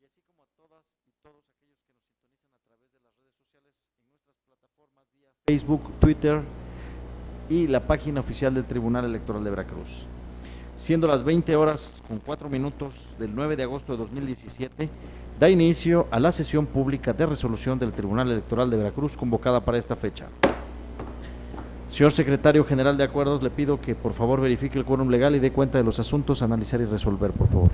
y así como a todas y todos aquellos que nos sintonizan a través de las redes sociales en nuestras plataformas vía Facebook, Twitter y la página oficial del Tribunal Electoral de Veracruz. Siendo las 20 horas con 4 minutos del 9 de agosto de 2017, da inicio a la sesión pública de resolución del Tribunal Electoral de Veracruz convocada para esta fecha. Señor Secretario General de Acuerdos, le pido que por favor verifique el quórum legal y dé cuenta de los asuntos a analizar y resolver, por favor.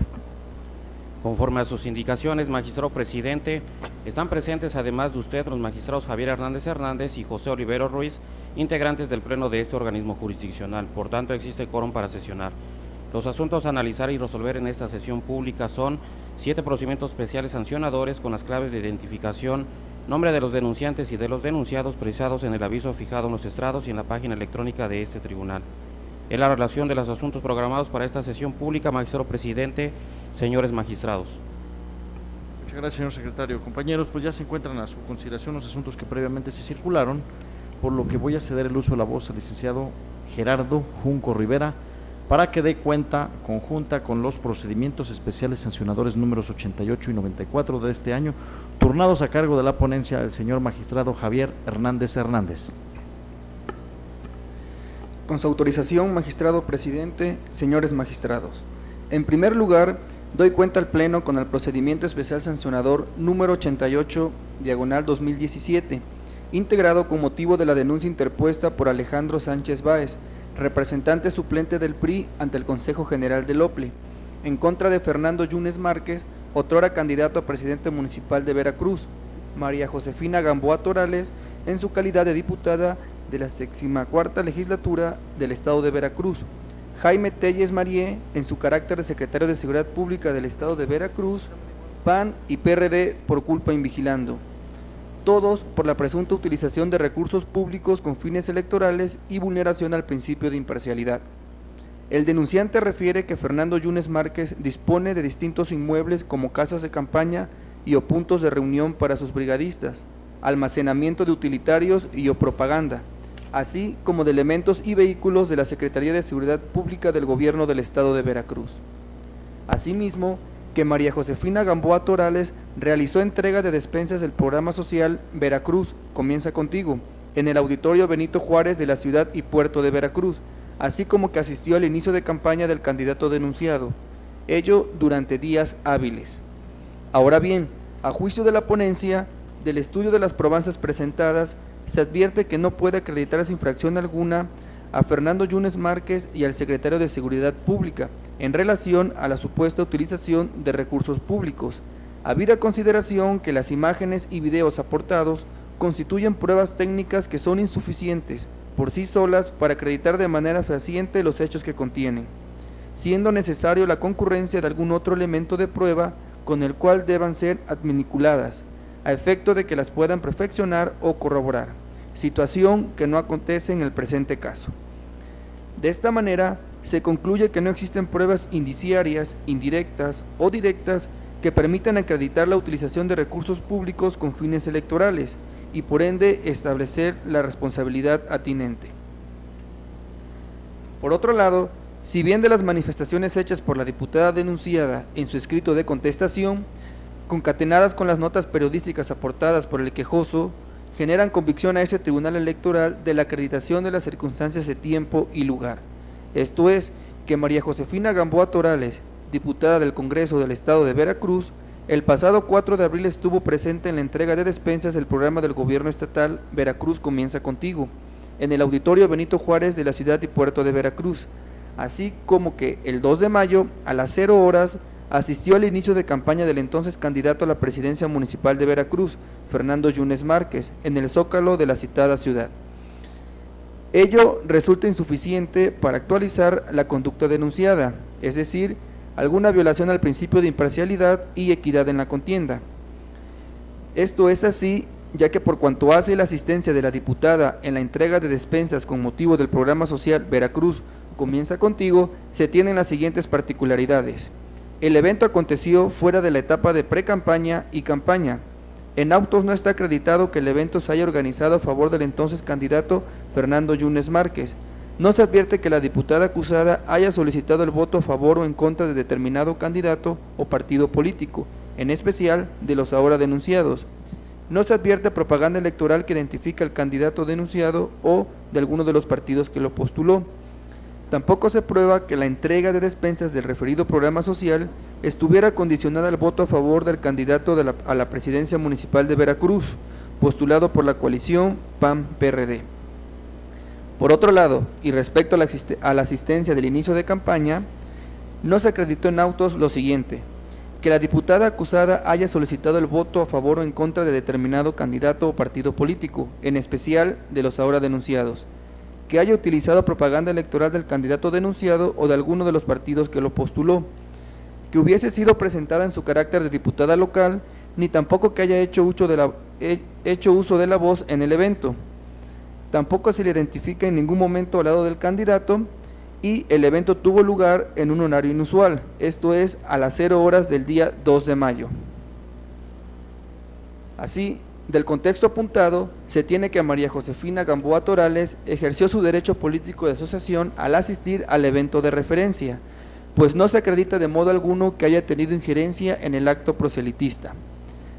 Conforme a sus indicaciones, magistrado presidente, están presentes además de usted los magistrados Javier Hernández Hernández y José Olivero Ruiz, integrantes del pleno de este organismo jurisdiccional. Por tanto, existe quórum para sesionar. Los asuntos a analizar y resolver en esta sesión pública son 7 procedimientos especiales sancionadores con las claves de identificación, nombre de los denunciantes y de los denunciados precisados en el aviso fijado en los estrados y en la página electrónica de este tribunal. En la relación de los asuntos programados para esta sesión pública, magistrado presidente, señores magistrados. Muchas gracias, señor secretario. Compañeros, pues ya se encuentran a su consideración los asuntos que previamente se circularon, por lo que voy a ceder el uso de la voz al licenciado Gerardo Junco Rivera para que dé cuenta conjunta con los procedimientos especiales sancionadores números 88 y 94 de este año, turnados a cargo de la ponencia el señor magistrado Javier Hernández Hernández. Con su autorización, magistrado presidente, señores magistrados. En primer lugar, doy cuenta al Pleno con el procedimiento especial sancionador número 88, diagonal 2017, integrado con motivo de la denuncia interpuesta por Alejandro Sánchez Báez, representante suplente del PRI ante el Consejo General del OPLE, en contra de Fernando Yunes Márquez, otrora candidato a presidente municipal de Veracruz, María Josefina Gamboa Torales, en su calidad de diputada de la 64ª legislatura del Estado de Veracruz, Jaime Telles Marié, en su carácter de secretario de Seguridad Pública del Estado de Veracruz, PAN y PRD por culpa invigilando, todos por la presunta utilización de recursos públicos con fines electorales y vulneración al principio de imparcialidad. El denunciante refiere que Fernando Yunes Márquez dispone de distintos inmuebles como casas de campaña y o puntos de reunión para sus brigadistas, almacenamiento de utilitarios y o propaganda, así como de elementos y vehículos de la Secretaría de Seguridad Pública del Gobierno del Estado de Veracruz. Asimismo, que María Josefina Gamboa Torales realizó entrega de despensas del programa social Veracruz Comienza Contigo en el Auditorio Benito Juárez de la ciudad y puerto de Veracruz, así como que asistió al inicio de campaña del candidato denunciado, ello durante días hábiles. Ahora bien, a juicio de la ponencia, del estudio de las probanzas presentadas, se advierte que no puede acreditarse infracción alguna a Fernando Yunes Márquez y al secretario de Seguridad Pública en relación a la supuesta utilización de recursos públicos, habida consideración que las imágenes y videos aportados constituyen pruebas técnicas que son insuficientes por sí solas para acreditar de manera fehaciente los hechos que contienen, siendo necesario la concurrencia de algún otro elemento de prueba con el cual deban ser adminiculadas, a efecto de que las puedan perfeccionar o corroborar, situación que no acontece en el presente caso. De esta manera, se concluye que no existen pruebas indiciarias, indirectas o directas que permitan acreditar la utilización de recursos públicos con fines electorales y por ende establecer la responsabilidad atinente. Por otro lado, si bien de las manifestaciones hechas por la diputada denunciada en su escrito de contestación, concatenadas con las notas periodísticas aportadas por el quejoso, generan convicción a ese tribunal electoral de la acreditación de las circunstancias de tiempo y lugar. Esto es, que María Josefina Gamboa Torales, diputada del Congreso del Estado de Veracruz, el pasado 4 de abril estuvo presente en la entrega de despensas del programa del gobierno estatal Veracruz Comienza Contigo, en el Auditorio Benito Juárez de la ciudad y puerto de Veracruz, así como que el 2 de mayo a las 0 horas asistió al inicio de campaña del entonces candidato a la presidencia municipal de Veracruz, Fernando Yunes Márquez, en el Zócalo de la citada ciudad. Ello resulta insuficiente para actualizar la conducta denunciada, es decir, alguna violación al principio de imparcialidad y equidad en la contienda. Esto es así, ya que por cuanto hace la asistencia de la diputada en la entrega de despensas con motivo del programa social Veracruz Comienza Contigo, se tienen las siguientes particularidades. El evento aconteció fuera de la etapa de pre-campaña y campaña. En autos no está acreditado que el evento se haya organizado a favor del entonces candidato Fernando Yunes Márquez. No se advierte que la diputada acusada haya solicitado el voto a favor o en contra de determinado candidato o partido político, en especial de los ahora denunciados. No se advierte propaganda electoral que identifique al candidato denunciado o de alguno de los partidos que lo postuló. Tampoco se prueba que la entrega de despensas del referido programa social estuviera condicionada al voto a favor del candidato a la presidencia municipal de Veracruz, postulado por la coalición PAN-PRD. Por otro lado, y respecto a la asistencia del inicio de campaña, no se acreditó en autos lo siguiente: que la diputada acusada haya solicitado el voto a favor o en contra de determinado candidato o partido político, en especial de los ahora denunciados; que haya utilizado propaganda electoral del candidato denunciado o de alguno de los partidos que lo postuló; que hubiese sido presentada en su carácter de diputada local, ni tampoco que haya hecho uso de la voz en el evento. Tampoco se le identifica en ningún momento al lado del candidato, y el evento tuvo lugar en un horario inusual, esto es, a las 0 horas del día 2 de mayo. Así, del contexto apuntado, se tiene que María Josefina Gamboa Torales ejerció su derecho político de asociación al asistir al evento de referencia, pues no se acredita de modo alguno que haya tenido injerencia en el acto proselitista.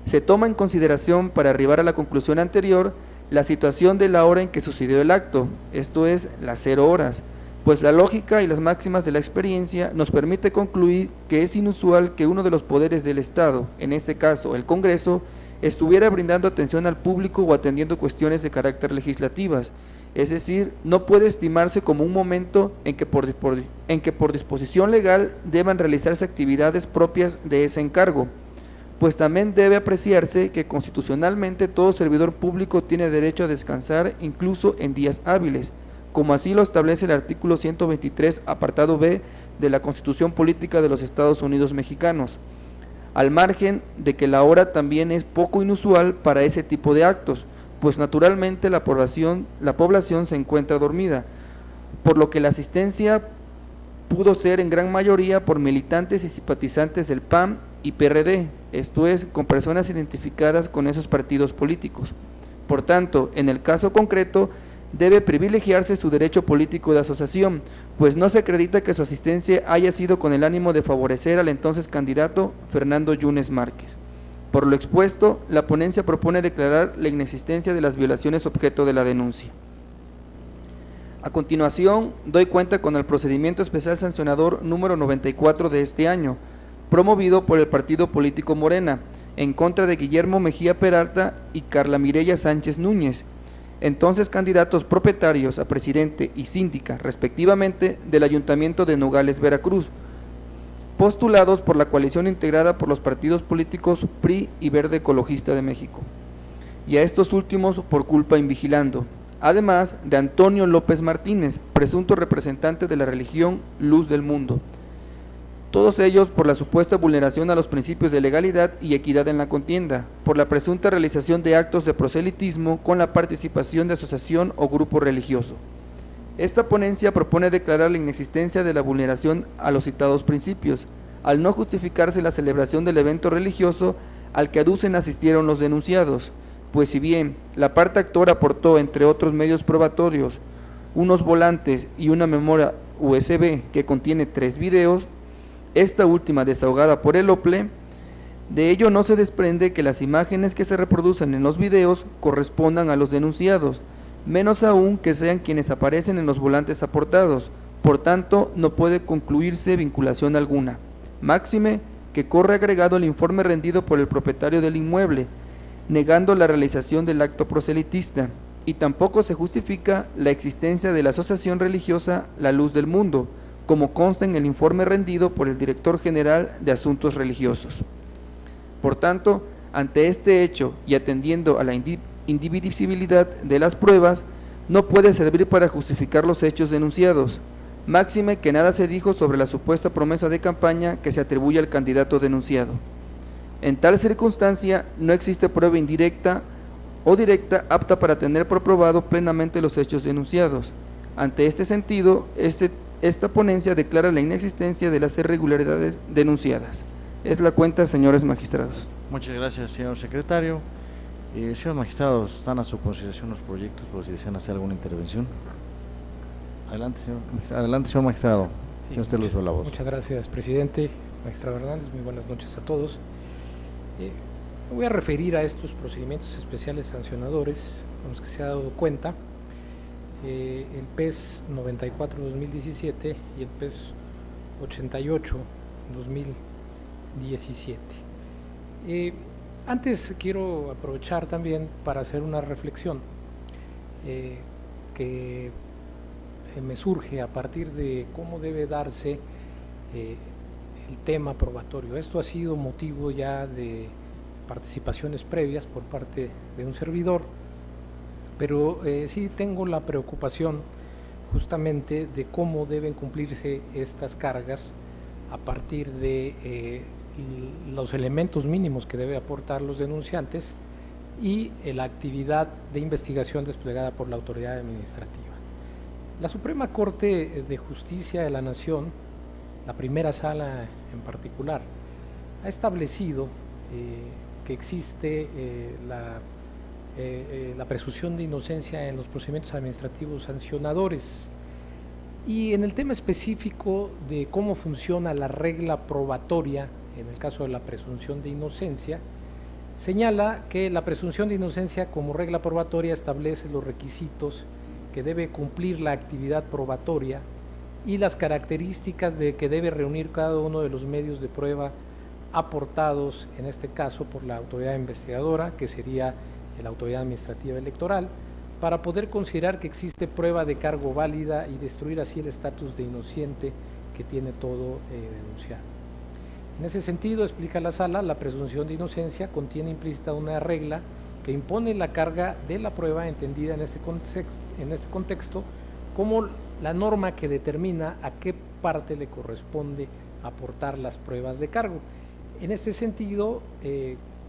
Se toma en consideración, para arribar a la conclusión anterior, la situación de la hora en que sucedió el acto, esto es, las 0 horas, pues la lógica y las máximas de la experiencia nos permite concluir que es inusual que uno de los poderes del Estado, en este caso el Congreso, estuviera brindando atención al público o atendiendo cuestiones de carácter legislativas, es decir, no puede estimarse como un momento en que por disposición legal deban realizarse actividades propias de ese encargo, pues también debe apreciarse que constitucionalmente todo servidor público tiene derecho a descansar incluso en días hábiles, como así lo establece el artículo 123, apartado B de la Constitución Política de los Estados Unidos Mexicanos, al margen de que la hora también es poco inusual para ese tipo de actos, pues naturalmente la población se encuentra dormida, por lo que la asistencia pudo ser en gran mayoría por militantes y simpatizantes del PAN y PRD, esto es, con personas identificadas con esos partidos políticos. Por tanto, en el caso concreto, debe privilegiarse su derecho político de asociación, pues no se acredita que su asistencia haya sido con el ánimo de favorecer al entonces candidato Fernando Yunes Márquez. Por lo expuesto, la ponencia propone declarar la inexistencia de las violaciones objeto de la denuncia. A continuación, doy cuenta con el procedimiento especial sancionador número 94 de este año, promovido por el partido político Morena, en contra de Guillermo Mejía Peralta y Carla Mireya Sánchez Núñez, entonces candidatos propietarios a presidente y síndica, respectivamente, del Ayuntamiento de Nogales, Veracruz, postulados por la coalición integrada por los partidos políticos PRI y Verde Ecologista de México, y a estos últimos por culpa invigilando, además de Antonio López Martínez, presunto representante de la religión Luz del Mundo, todos ellos por la supuesta vulneración a los principios de legalidad y equidad en la contienda, por la presunta realización de actos de proselitismo con la participación de asociación o grupo religioso. Esta ponencia propone declarar la inexistencia de la vulneración a los citados principios, al no justificarse la celebración del evento religioso al que aducen asistieron los denunciados, pues si bien la parte actora aportó, entre otros medios probatorios, unos volantes y una memoria USB que contiene 3 videos, esta última desahogada por el OPLE, de ello no se desprende que las imágenes que se reproducen en los videos correspondan a los denunciados, menos aún que sean quienes aparecen en los volantes aportados, por tanto no puede concluirse vinculación alguna, máxime que corre agregado el informe rendido por el propietario del inmueble, negando la realización del acto proselitista, y tampoco se justifica la existencia de la asociación religiosa La Luz del Mundo, como consta en el informe rendido por el Director General de Asuntos Religiosos. Por tanto, ante este hecho y atendiendo a la indivisibilidad de las pruebas, no puede servir para justificar los hechos denunciados, máxime que nada se dijo sobre la supuesta promesa de campaña que se atribuye al candidato denunciado. En tal circunstancia, no existe prueba indirecta o directa apta para tener por probado plenamente los hechos denunciados. Ante este sentido, esta ponencia declara la inexistencia de las irregularidades denunciadas. Es la cuenta, señores magistrados. Muchas gracias, señor secretario. Señores magistrados, están a su consideración los proyectos, por si desean hacer alguna intervención. Adelante, señor magistrado. Sí, Tiene usted el uso de la voz. Muchas gracias, presidente. Magistrado Hernández, muy buenas noches a todos. Me voy a referir a estos procedimientos especiales sancionadores con los que se ha dado cuenta el PES 94-2017 y el PES 88-2017. Antes quiero aprovechar también para hacer una reflexión que me surge a partir de cómo debe darse el tema probatorio. Esto ha sido motivo ya de participaciones previas por parte de un servidor, pero sí tengo la preocupación justamente de cómo deben cumplirse estas cargas a partir de los elementos mínimos que debe aportar los denunciantes y la actividad de investigación desplegada por la autoridad administrativa. La Suprema Corte de Justicia de la Nación, la primera sala en particular, ha establecido que existe la presunción de inocencia en los procedimientos administrativos sancionadores. Y en el tema específico de cómo funciona la regla probatoria, en el caso de la presunción de inocencia, señala que la presunción de inocencia como regla probatoria establece los requisitos que debe cumplir la actividad probatoria y las características de que debe reunir cada uno de los medios de prueba aportados, en este caso por la autoridad investigadora, que sería la autoridad administrativa electoral, para poder considerar que existe prueba de cargo válida y destruir así el estatus de inocente que tiene todo denunciado. En ese sentido, explica la sala, la presunción de inocencia contiene implícita una regla que impone la carga de la prueba entendida en este contexto como la norma que determina a qué parte le corresponde aportar las pruebas de cargo. En este sentido,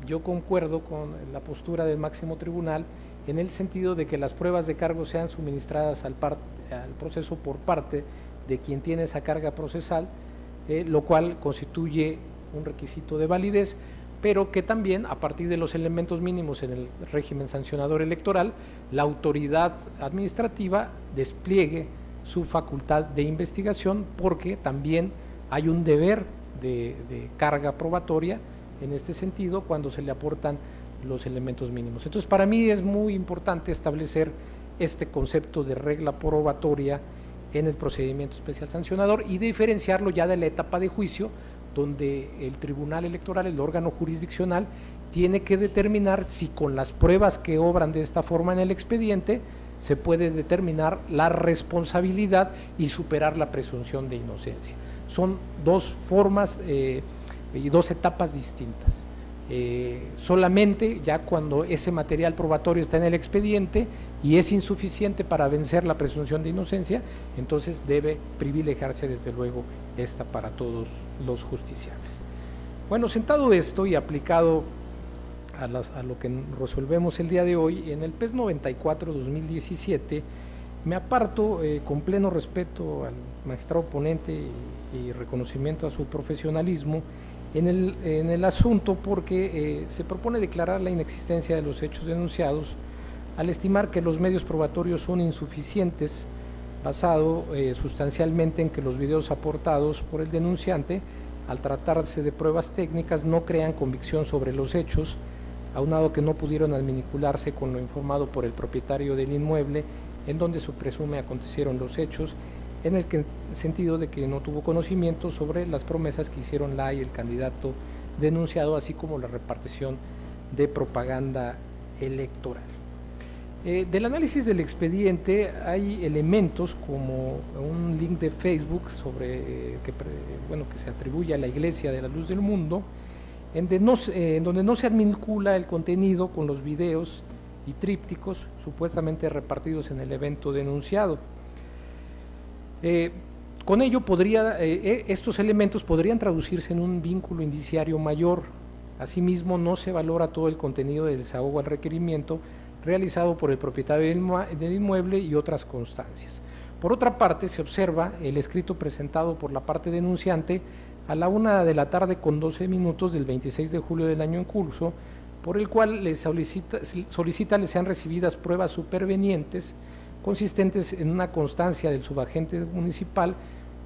yo concuerdo con la postura del máximo tribunal en el sentido de que las pruebas de cargo sean suministradas al proceso por parte de quien tiene esa carga procesal, lo cual constituye un requisito de validez, pero que también a partir de los elementos mínimos en el régimen sancionador electoral, la autoridad administrativa despliegue su facultad de investigación, porque también hay un deber de carga probatoria en este sentido cuando se le aportan los elementos mínimos. Entonces, para mí es muy importante establecer este concepto de regla probatoria en el procedimiento especial sancionador y diferenciarlo ya de la etapa de juicio, donde el Tribunal Electoral, el órgano jurisdiccional, tiene que determinar si con las pruebas que obran de esta forma en el expediente se puede determinar la responsabilidad y superar la presunción de inocencia. Son dos formas y dos etapas distintas. Solamente ya cuando ese material probatorio está en el expediente y es insuficiente para vencer la presunción de inocencia, entonces debe privilegiarse desde luego esta para todos los justiciables. Bueno, sentado esto y aplicado a lo que resolvemos el día de hoy, en el PES 94-2017 me aparto con pleno respeto al magistrado ponente y reconocimiento a su profesionalismo en el asunto, porque se propone declarar la inexistencia de los hechos denunciados al estimar que los medios probatorios son insuficientes, basado sustancialmente en que los videos aportados por el denunciante, al tratarse de pruebas técnicas, no crean convicción sobre los hechos, aunado que no pudieron adminicularse con lo informado por el propietario del inmueble en donde se presume acontecieron los hechos, en el sentido de que no tuvo conocimiento sobre las promesas que hicieron la y el candidato denunciado, así como la repartición de propaganda electoral. Del análisis del expediente hay elementos como un link de Facebook sobre que se atribuye a la Iglesia de la Luz del Mundo, en donde no se adminicula el contenido con los videos y trípticos supuestamente repartidos en el evento denunciado. Con ello estos elementos podrían traducirse en un vínculo indiciario mayor. Asimismo, no se valora todo el contenido del desahogo al requerimiento realizado por el propietario del inmueble y otras constancias. Por otra parte, se observa el escrito presentado por la parte denunciante a la 1:12 del 26 de julio del año en curso, por el cual le solicita les sean recibidas pruebas supervenientes consistentes en una constancia del subagente municipal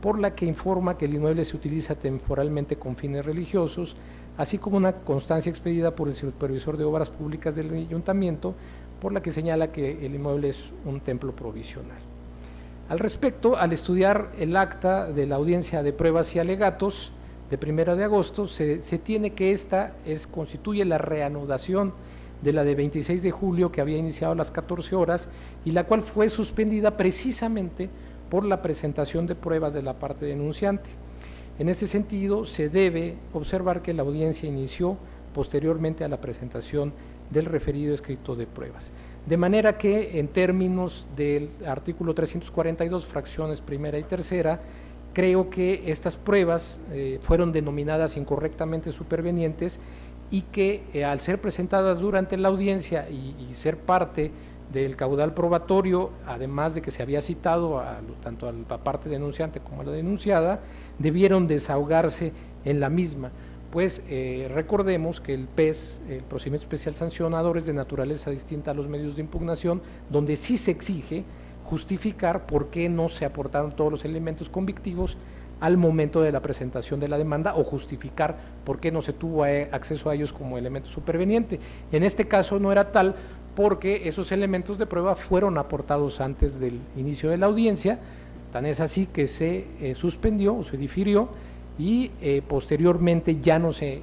por la que informa que el inmueble se utiliza temporalmente con fines religiosos, así como una constancia expedida por el supervisor de obras públicas del ayuntamiento, por la que señala que el inmueble es un templo provisional. Al respecto, al estudiar el acta de la audiencia de pruebas y alegatos de 1 de agosto, se tiene que esta constituye la reanudación de la de 26 de julio que había iniciado a las 14 horas y la cual fue suspendida precisamente por la presentación de pruebas de la parte denunciante. En ese sentido, se debe observar que la audiencia inició posteriormente a la presentación del referido escrito de pruebas. De manera que, en términos del artículo 342, fracciones primera y tercera, creo que estas pruebas fueron denominadas incorrectamente supervenientes y que al ser presentadas durante la audiencia y ser parte del caudal probatorio, además de que se había citado tanto a la parte denunciante como a la denunciada, debieron desahogarse en la misma. Pues recordemos que el PES, el procedimiento especial sancionador, es de naturaleza distinta a los medios de impugnación, donde sí se exige justificar por qué no se aportaron todos los elementos convictivos al momento de la presentación de la demanda o justificar por qué no se tuvo acceso a ellos como elemento superveniente. En este caso no era tal porque esos elementos de prueba fueron aportados antes del inicio de la audiencia, tan es así que se suspendió o se difirió y posteriormente ya no se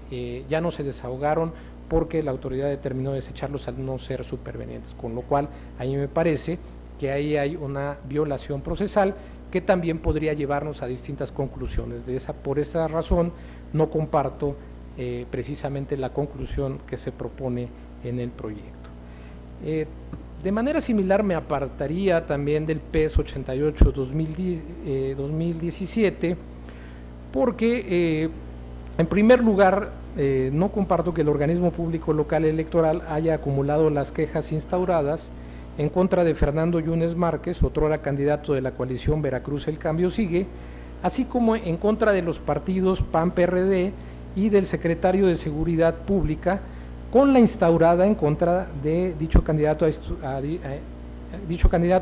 desahogaron porque la autoridad determinó desecharlos al no ser supervenientes, con lo cual a mí me parece que ahí hay una violación procesal que también podría llevarnos a distintas conclusiones. Por esa razón no comparto precisamente la conclusión que se propone en el proyecto. De manera similar me apartaría también del PES 88-2017 porque en primer lugar no comparto que el organismo público local electoral haya acumulado las quejas instauradas en contra de Fernando Yunes Márquez, otrora candidato de la coalición Veracruz El Cambio Sigue, así como en contra de los partidos PAN-PRD y del secretario de Seguridad Pública, con la instaurada en contra de dicho candidato a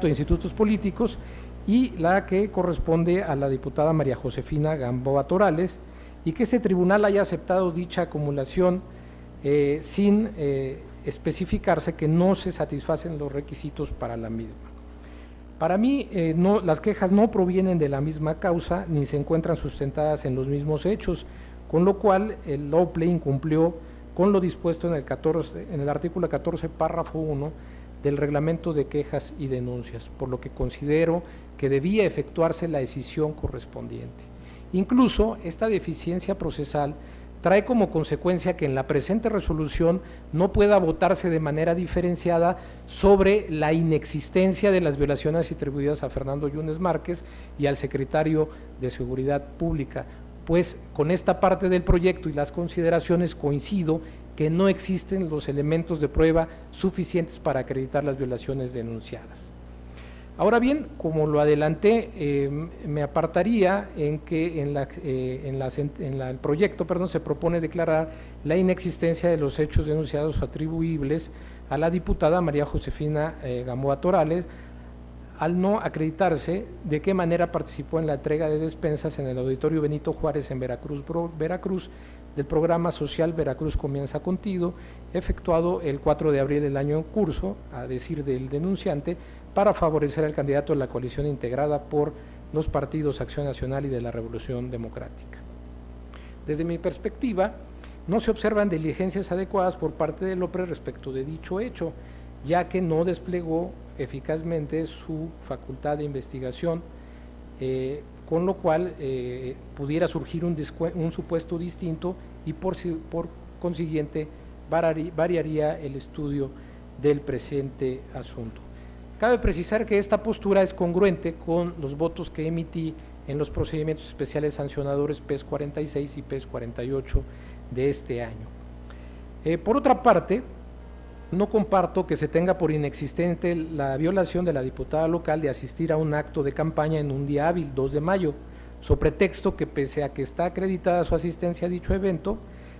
institutos políticos y la que corresponde a la diputada María Josefina Gamboa Torales, y que este tribunal haya aceptado dicha acumulación sin especificarse que no se satisfacen los requisitos para la misma. Para mí, las quejas no provienen de la misma causa ni se encuentran sustentadas en los mismos hechos, con lo cual el OPLE incumplió con lo dispuesto en el artículo 14, párrafo 1 del Reglamento de Quejas y Denuncias, por lo que considero que debía efectuarse la decisión correspondiente. Incluso esta deficiencia procesal trae como consecuencia que en la presente resolución no pueda votarse de manera diferenciada sobre la inexistencia de las violaciones atribuidas a Fernando Yunes Márquez y al secretario de Seguridad Pública, pues con esta parte del proyecto y las consideraciones coincido que no existen los elementos de prueba suficientes para acreditar las violaciones denunciadas. Ahora bien, como lo adelanté, me apartaría en que el proyecto se propone declarar la inexistencia de los hechos denunciados atribuibles a la diputada María Josefina Gamboa Torales, al no acreditarse de qué manera participó en la entrega de despensas en el Auditorio Benito Juárez en Veracruz del programa social Veracruz Comienza Contigo, efectuado el 4 de abril del año en curso, a decir del denunciante, para favorecer al candidato de la coalición integrada por los partidos Acción Nacional y de la Revolución Democrática. Desde mi perspectiva, no se observan diligencias adecuadas por parte del OPRE respecto de dicho hecho, ya que no desplegó eficazmente su facultad de investigación, con lo cual pudiera surgir un supuesto distinto y por consiguiente variaría el estudio del presente asunto. Cabe precisar que esta postura es congruente con los votos que emití en los procedimientos especiales sancionadores PES 46 y PES 48 de este año. Por otra parte, no comparto que se tenga por inexistente la violación de la diputada local de asistir a un acto de campaña en un día hábil, 2 de mayo, sobre pretexto que pese a que está acreditada su asistencia a dicho evento,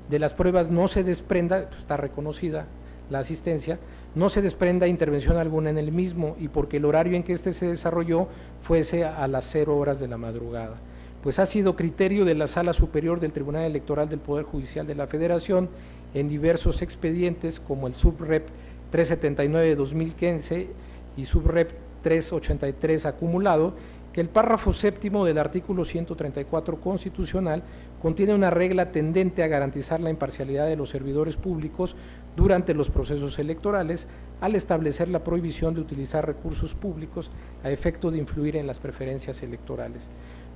de las pruebas no se desprenda, pues está reconocida la asistencia, no se desprenda intervención alguna en el mismo y porque el horario en que éste se desarrolló fuese a las 0 horas de la madrugada. pues ha sido criterio de la Sala Superior del Tribunal Electoral del Poder Judicial de la Federación en diversos expedientes como el Subrep 379 de 2015 y Subrep 383 acumulado, que el párrafo séptimo del artículo 134 constitucional contiene una regla tendente a garantizar la imparcialidad de los servidores públicos durante los procesos electorales, al establecer la prohibición de utilizar recursos públicos a efecto de influir en las preferencias electorales,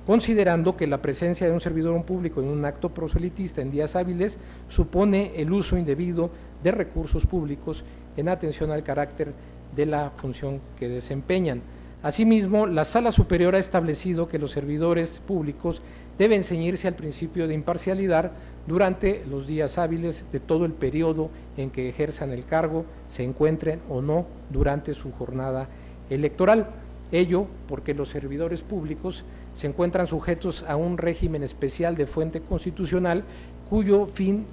considerando que la presencia de un servidor público en un acto proselitista en días hábiles supone el uso indebido de recursos públicos en atención al carácter de la función que desempeñan. Asimismo, la Sala Superior ha establecido que los servidores públicos deben ceñirse al principio de imparcialidad durante los días hábiles de todo el periodo en que ejerzan el cargo, se encuentren o no durante su jornada electoral. Ello porque los servidores públicos se encuentran sujetos a un régimen especial de fuente constitucional cuyo fin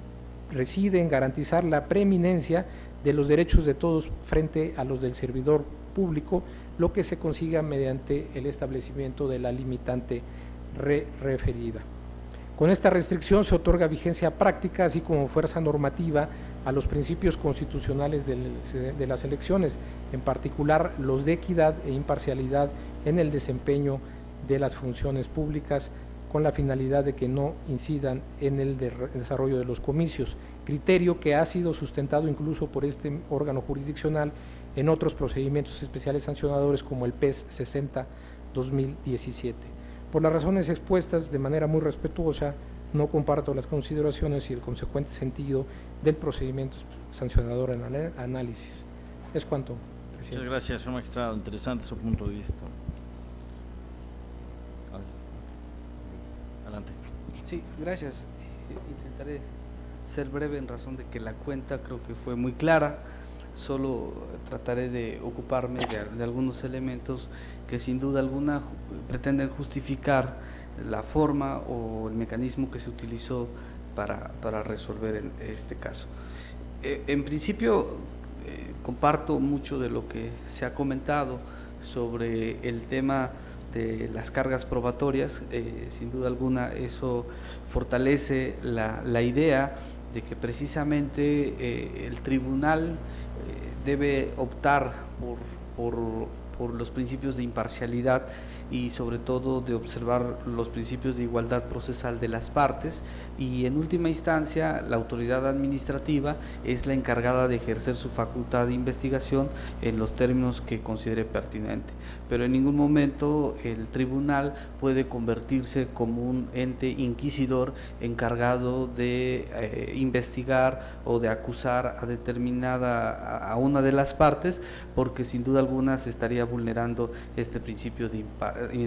reside en garantizar la preeminencia de los derechos de todos frente a los del servidor público, lo que se consiga mediante el establecimiento de la limitante referida. Con esta restricción se otorga vigencia práctica, así como fuerza normativa, a los principios constitucionales de las elecciones, en particular los de equidad e imparcialidad en el desempeño de las funciones públicas, con la finalidad de que no incidan en el desarrollo de los comicios, criterio que ha sido sustentado incluso por este órgano jurisdiccional en otros procedimientos especiales sancionadores como el PES 60-2017. Por las razones expuestas, de manera muy respetuosa, no comparto las consideraciones y el consecuente sentido del procedimiento sancionador en análisis. Es cuanto, presidente. Muchas gracias, señor magistrado. Interesante su punto de vista. Adelante. Sí, gracias. Intentaré ser breve en razón de que la cuenta creo que fue muy clara. Solo trataré de ocuparme de algunos elementos que sin duda alguna pretenden justificar la forma o el mecanismo que se utilizó para resolver este caso. En principio, comparto mucho de lo que se ha comentado sobre el tema de las cargas probatorias. Sin duda alguna eso fortalece la idea de que precisamente el tribunal debe optar por los principios de imparcialidad y sobre todo de observar los principios de igualdad procesal de las partes, y en última instancia la autoridad administrativa es la encargada de ejercer su facultad de investigación en los términos que considere pertinente, pero en ningún momento el tribunal puede convertirse como un ente inquisidor encargado de investigar o de acusar a una de las partes, porque sin duda alguna se estaría vulnerando este principio de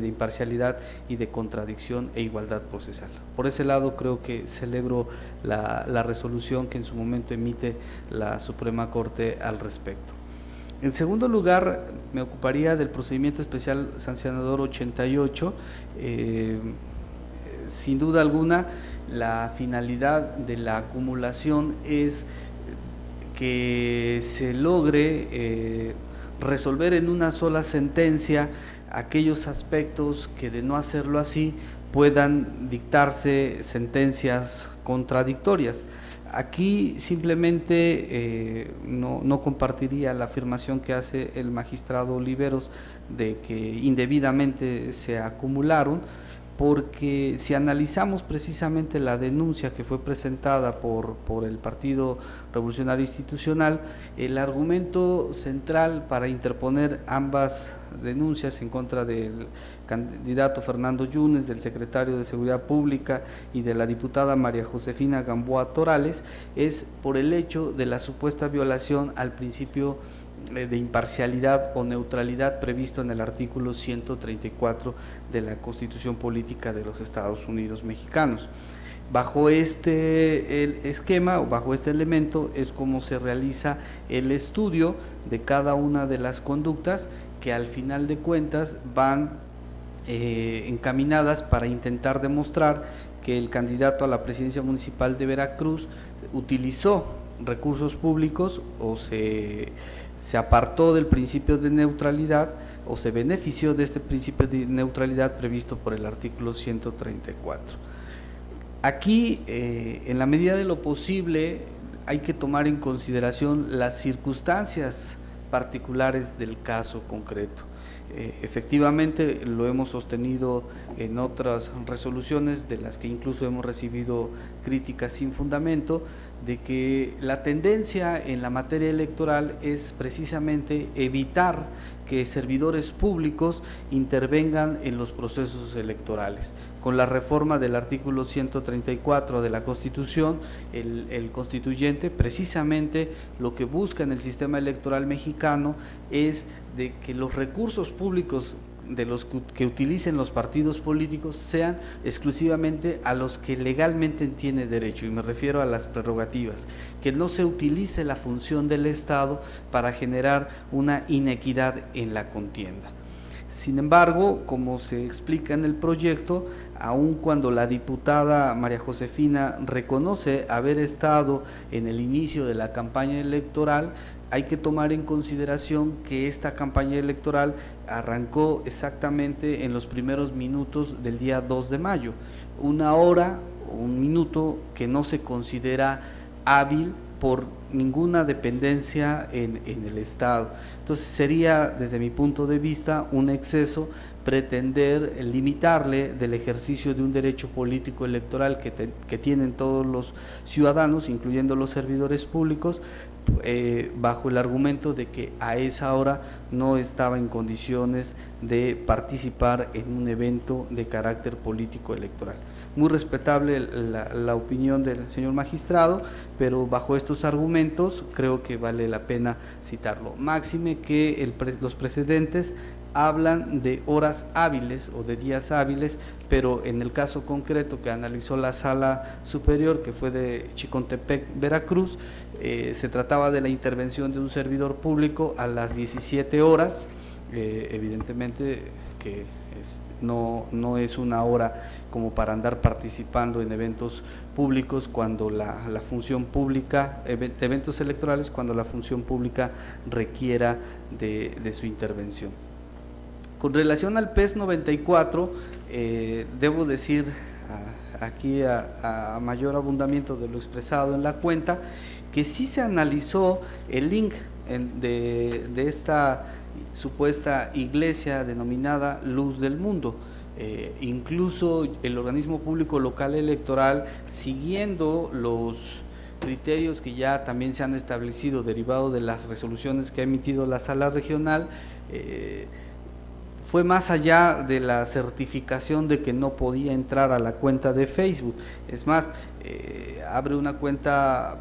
imparcialidad y de contradicción e igualdad procesal. Por ese lado creo que celebro la resolución que en su momento emite la Suprema Corte al respecto. En segundo lugar, me ocuparía del procedimiento especial sancionador 88. Sin duda alguna, la finalidad de la acumulación es que se logre resolver en una sola sentencia aquellos aspectos que, de no hacerlo así, puedan dictarse sentencias contradictorias. Aquí simplemente no compartiría la afirmación que hace el magistrado Oliveros de que indebidamente se acumularon, porque si analizamos precisamente la denuncia que fue presentada por el Partido Revolucionario Institucional, el argumento central para interponer ambas denuncias en contra del candidato Fernando Yunes, del secretario de Seguridad Pública y de la diputada María Josefina Gamboa Torales es por el hecho de la supuesta violación al principio de imparcialidad o neutralidad previsto en el artículo 134 de la Constitución Política de los Estados Unidos Mexicanos. Bajo este esquema o bajo este elemento es como se realiza el estudio de cada una de las conductas que al final de cuentas van encaminadas para intentar demostrar que el candidato a la presidencia municipal de Veracruz utilizó recursos públicos o se se apartó del principio de neutralidad o se benefició de este principio de neutralidad previsto por el artículo 134. Aquí, en la medida de lo posible, hay que tomar en consideración las circunstancias particulares del caso concreto. Efectivamente, lo hemos sostenido en otras resoluciones, de las que incluso hemos recibido críticas sin fundamento, de que la tendencia en la materia electoral es precisamente evitar que servidores públicos intervengan en los procesos electorales. Con la reforma del artículo 134 de la Constitución, el constituyente precisamente lo que busca en el sistema electoral mexicano es de que los recursos públicos de los que utilicen los partidos políticos sean exclusivamente a los que legalmente tiene derecho, y me refiero a las prerrogativas, que no se utilice la función del Estado para generar una inequidad en la contienda. Sin embargo, como se explica en el proyecto, aun cuando la diputada María Josefina reconoce haber estado en el inicio de la campaña electoral, hay que tomar en consideración que esta campaña electoral arrancó exactamente en los primeros minutos del día 2 de mayo, una hora o un minuto que no se considera hábil por ninguna dependencia en el Estado. Entonces sería, desde mi punto de vista, un exceso pretender limitarle del ejercicio de un derecho político electoral que tienen todos los ciudadanos, incluyendo los servidores públicos, bajo el argumento de que a esa hora no estaba en condiciones de participar en un evento de carácter político electoral. Muy respetable la opinión del señor magistrado, pero bajo estos argumentos creo que vale la pena citarlo. Máxime que los precedentes hablan de horas hábiles o de días hábiles, pero en el caso concreto que analizó la Sala Superior, que fue de Chicontepec, Veracruz, se trataba de la intervención de un servidor público a las 17 horas, evidentemente que no es una hora como para andar participando en eventos públicos cuando la función pública, eventos electorales, cuando la función pública requiera de su intervención. Con relación al PES 94, debo decir aquí a mayor abundamiento de lo expresado en la cuenta, que sí se analizó el link de esta supuesta iglesia denominada Luz del Mundo. Incluso el organismo público local electoral, siguiendo los criterios que ya también se han establecido derivado de las resoluciones que ha emitido la Sala Regional, fue más allá de la certificación de que no podía entrar a la cuenta de Facebook. Es más, abre una cuenta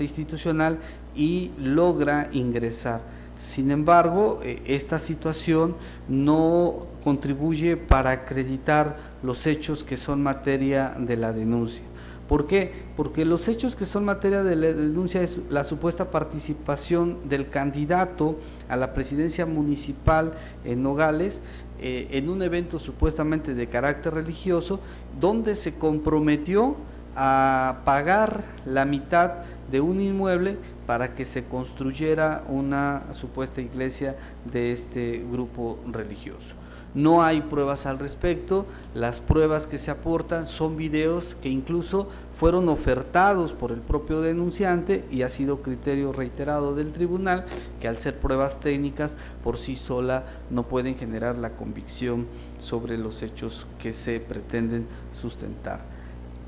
institucional y logra ingresar. Sin embargo, esta situación no contribuye para acreditar los hechos que son materia de la denuncia. ¿Por qué? Porque los hechos que son materia de la denuncia es la supuesta participación del candidato a la presidencia municipal en Nogales en un evento supuestamente de carácter religioso, donde se comprometió a pagar la mitad de un inmueble para que se construyera una supuesta iglesia de este grupo religioso. No hay pruebas al respecto, las pruebas que se aportan son videos que incluso fueron ofertados por el propio denunciante y ha sido criterio reiterado del tribunal que al ser pruebas técnicas por sí sola no pueden generar la convicción sobre los hechos que se pretenden sustentar.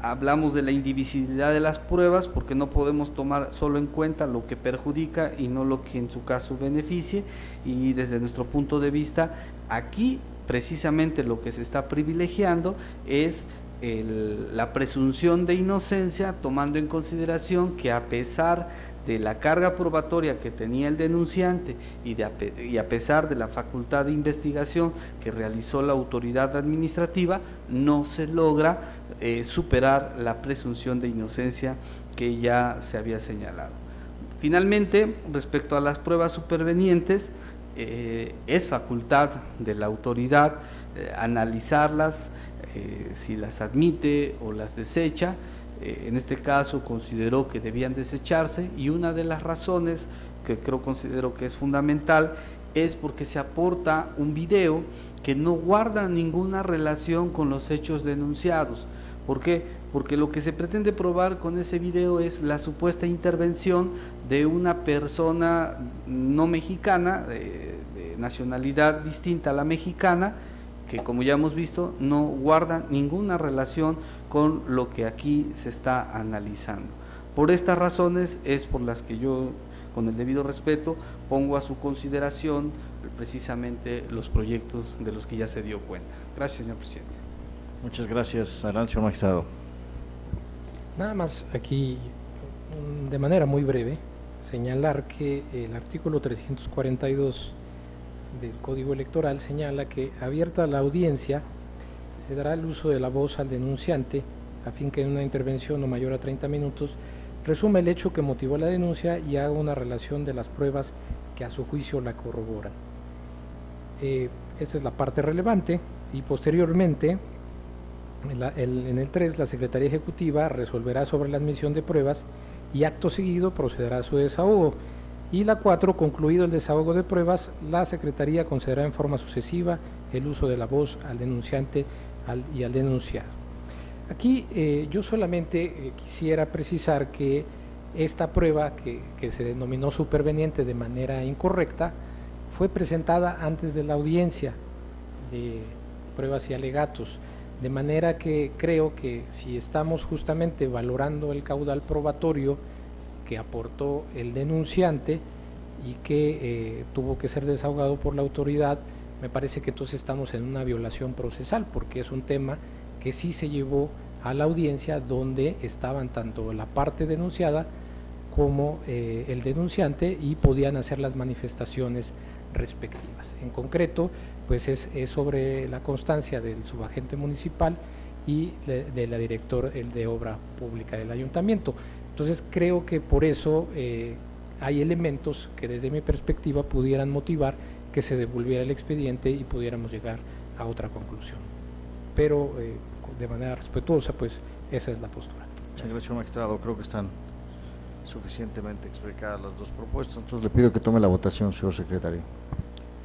Hablamos de la indivisibilidad de las pruebas porque no podemos tomar solo en cuenta lo que perjudica y no lo que en su caso beneficie, y desde nuestro punto de vista aquí precisamente lo que se está privilegiando es la presunción de inocencia, tomando en consideración que a pesar de la carga probatoria que tenía el denunciante y a pesar de la facultad de investigación que realizó la autoridad administrativa, no se logra superar la presunción de inocencia que ya se había señalado. Finalmente, respecto a las pruebas supervenientes, es facultad de la autoridad analizarlas, si las admite o las desecha. en este caso consideró que debían desecharse, y una de las razones que considero que es fundamental es porque se aporta un video que no guarda ninguna relación con los hechos denunciados. ¿Por qué? Porque lo que se pretende probar con ese video es la supuesta intervención de una persona no mexicana, de nacionalidad distinta a la mexicana, que como ya hemos visto no guarda ninguna relación con lo que aquí se está analizando. Por estas razones es por las que yo, con el debido respeto, pongo a su consideración precisamente los proyectos de los que ya se dio cuenta. Gracias, señor presidente. Muchas gracias. Adelante, señor magistrado. Nada más aquí, de manera muy breve, señalar que el artículo 342 del Código Electoral señala que, abierta la audiencia, se dará el uso de la voz al denunciante a fin que en una intervención no mayor a 30 minutos resuma el hecho que motivó la denuncia y haga una relación de las pruebas que a su juicio la corroboran. Esta es la parte relevante, y posteriormente, en el 3, la Secretaría Ejecutiva resolverá sobre la admisión de pruebas y acto seguido procederá a su desahogo. Y la 4, concluido el desahogo de pruebas, la Secretaría concederá en forma sucesiva el uso de la voz al denunciante y al denunciado. Aquí yo solamente quisiera precisar que esta prueba, que se denominó superveniente de manera incorrecta, fue presentada antes de la audiencia de pruebas y alegatos, de manera que creo que si estamos justamente valorando el caudal probatorio que aportó el denunciante y que tuvo que ser desahogado por la autoridad, me parece que entonces estamos en una violación procesal, porque es un tema que sí se llevó a la audiencia, donde estaban tanto la parte denunciada como el denunciante, y podían hacer las manifestaciones respectivas. En concreto, pues es sobre la constancia del subagente municipal y de la directora de obra pública del ayuntamiento. Entonces creo que por eso hay elementos que desde mi perspectiva pudieran motivar que se devolviera el expediente y pudiéramos llegar a otra conclusión. Pero de manera respetuosa, pues esa es la postura. Muchas gracias, señor magistrado. Creo que están suficientemente explicadas las dos propuestas, entonces le pido que tome la votación, señor secretario.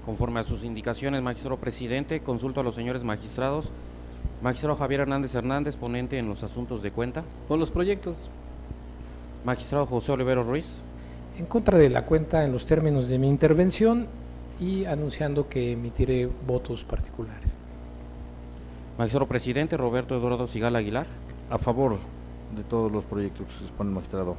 Conforme a sus indicaciones, magistrado presidente, consulto a los señores magistrados. Magistrado Javier Hernández Hernández, ponente en los asuntos de cuenta. Por los proyectos. Magistrado José Olivero Ruiz. En contra de la cuenta en los términos de mi intervención, y anunciando que emitiré votos particulares. Magistrado presidente Roberto Eduardo Sigal Aguilar. A favor de todos los proyectos que se exponen, magistrado.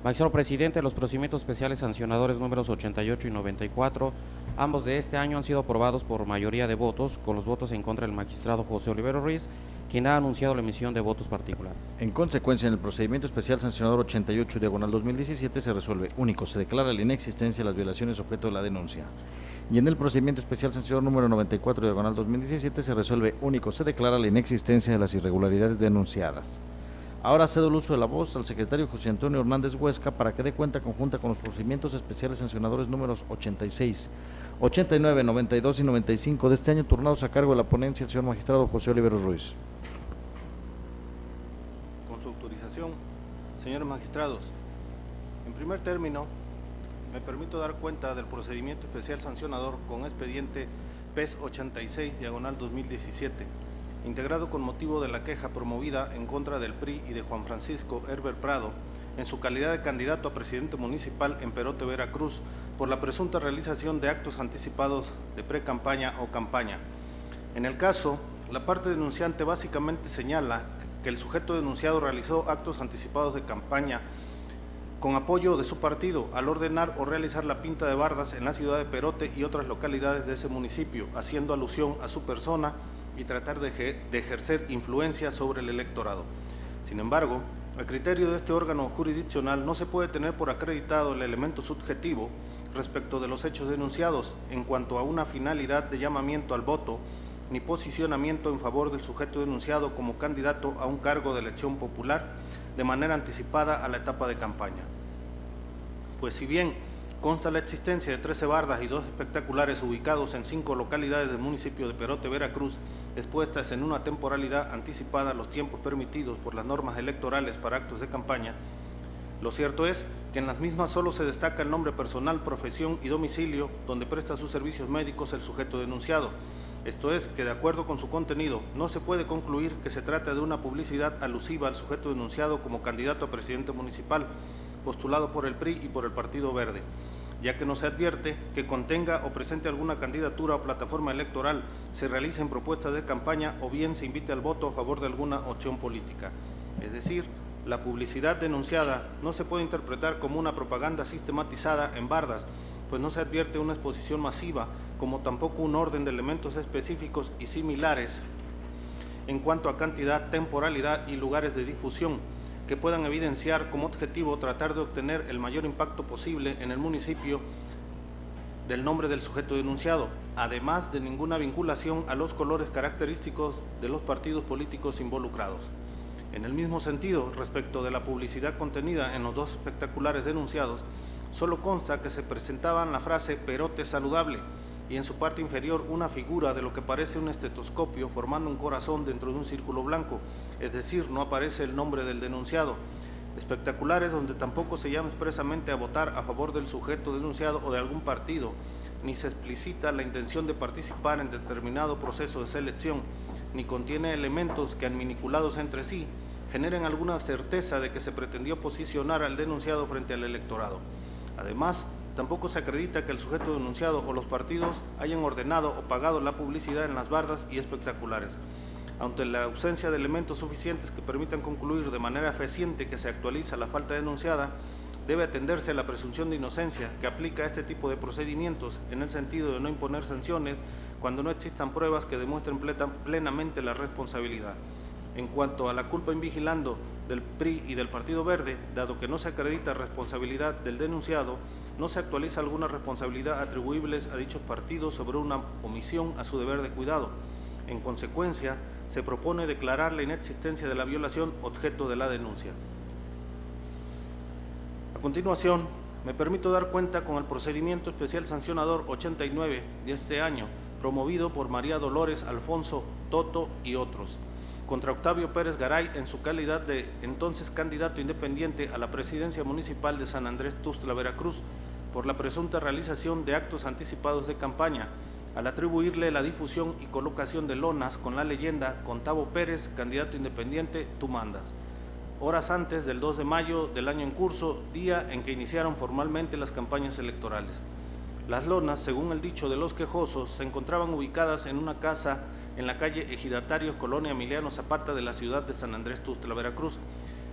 Magistrado presidente, los procedimientos especiales sancionadores números 88 y 94, ambos de este año han sido aprobados por mayoría de votos, con los votos en contra del magistrado José Olivero Ruiz, quien ha anunciado la emisión de votos particulares. En consecuencia, en el procedimiento especial sancionador 88/2017 se resuelve: único, se declara la inexistencia de las violaciones objeto de la denuncia. Y en el procedimiento especial sancionador número 94/2017 se resuelve: único, se declara la inexistencia de las irregularidades denunciadas. Ahora cedo el uso de la voz al secretario José Antonio Hernández Huesca para que dé cuenta conjunta con los procedimientos especiales sancionadores números 86, 89, 92 y 95 de este año, turnados a cargo de la ponencia el señor magistrado José Olivero Ruiz. Con su autorización, señores magistrados, en primer término, me permito dar cuenta del procedimiento especial sancionador con expediente PES 86/2017, integrado con motivo de la queja promovida en contra del PRI y de Juan Francisco Herbert Prado, en su calidad de candidato a presidente municipal en Perote, Veracruz, por la presunta realización de actos anticipados de pre-campaña o campaña. En el caso, la parte denunciante básicamente señala que el sujeto denunciado realizó actos anticipados de campaña con apoyo de su partido al ordenar o realizar la pinta de bardas en la ciudad de Perote y otras localidades de ese municipio, haciendo alusión a su persona y tratar de ejercer influencia sobre el electorado. Sin embargo, a criterio de este órgano jurisdiccional no se puede tener por acreditado el elemento subjetivo respecto de los hechos denunciados en cuanto a una finalidad de llamamiento al voto ni posicionamiento en favor del sujeto denunciado como candidato a un cargo de elección popular de manera anticipada a la etapa de campaña. Pues si bien consta la existencia de 13 bardas y 2 espectaculares ubicados en 5 localidades del municipio de Perote, Veracruz, expuestas en una temporalidad anticipada a los tiempos permitidos por las normas electorales para actos de campaña. Lo cierto es que en las mismas solo se destaca el nombre personal, profesión y domicilio donde presta sus servicios médicos el sujeto denunciado. Esto es, que de acuerdo con su contenido, no se puede concluir que se trata de una publicidad alusiva al sujeto denunciado como candidato a presidente municipal, postulado por el PRI y por el Partido Verde, ya que no se advierte que contenga o presente alguna candidatura o plataforma electoral, se realicen propuestas de campaña o bien se invite al voto a favor de alguna opción política. Es decir, la publicidad denunciada no se puede interpretar como una propaganda sistematizada en bardas, pues no se advierte una exposición masiva, como tampoco un orden de elementos específicos y similares en cuanto a cantidad, temporalidad y lugares de difusión, que puedan evidenciar como objetivo tratar de obtener el mayor impacto posible en el municipio del nombre del sujeto denunciado, además de ninguna vinculación a los colores característicos de los partidos políticos involucrados. En el mismo sentido, respecto de la publicidad contenida en los dos espectaculares denunciados, solo consta que se presentaban la frase "perote saludable" y en su parte inferior una figura de lo que parece un estetoscopio formando un corazón dentro de un círculo blanco, es decir, no aparece el nombre del denunciado. Espectaculares donde tampoco se llama expresamente a votar a favor del sujeto denunciado o de algún partido, ni se explicita la intención de participar en determinado proceso de selección, ni contiene elementos que, vinculados entre sí, generen alguna certeza de que se pretendió posicionar al denunciado frente al electorado. Además, tampoco se acredita que el sujeto denunciado o los partidos hayan ordenado o pagado la publicidad en las bardas y espectaculares. Ante la ausencia de elementos suficientes que permitan concluir de manera fehaciente que se actualiza la falta denunciada, debe atenderse a la presunción de inocencia que aplica a este tipo de procedimientos en el sentido de no imponer sanciones cuando no existan pruebas que demuestren plenamente la responsabilidad. En cuanto a la culpa invigilando del PRI y del Partido Verde, dado que no se acredita responsabilidad del denunciado, no se actualiza alguna responsabilidad atribuibles a dichos partidos sobre una omisión a su deber de cuidado. En consecuencia, se propone declarar la inexistencia de la violación objeto de la denuncia. A continuación, me permito dar cuenta con el procedimiento especial sancionador 89 de este año, promovido por María Dolores Alfonso Toto y otros, contra Octavio Pérez Garay en su calidad de entonces candidato independiente a la presidencia municipal de San Andrés Tuxtla, Veracruz, por la presunta realización de actos anticipados de campaña, al atribuirle la difusión y colocación de lonas con la leyenda "Contavo Pérez, candidato independiente, tú mandas", horas antes del 2 de mayo del año en curso, día en que iniciaron formalmente las campañas electorales. Las lonas, según el dicho de los quejosos, se encontraban ubicadas en una casa en la calle Ejidatarios, Colonia Emiliano Zapata de la ciudad de San Andrés Tuxtla, Veracruz.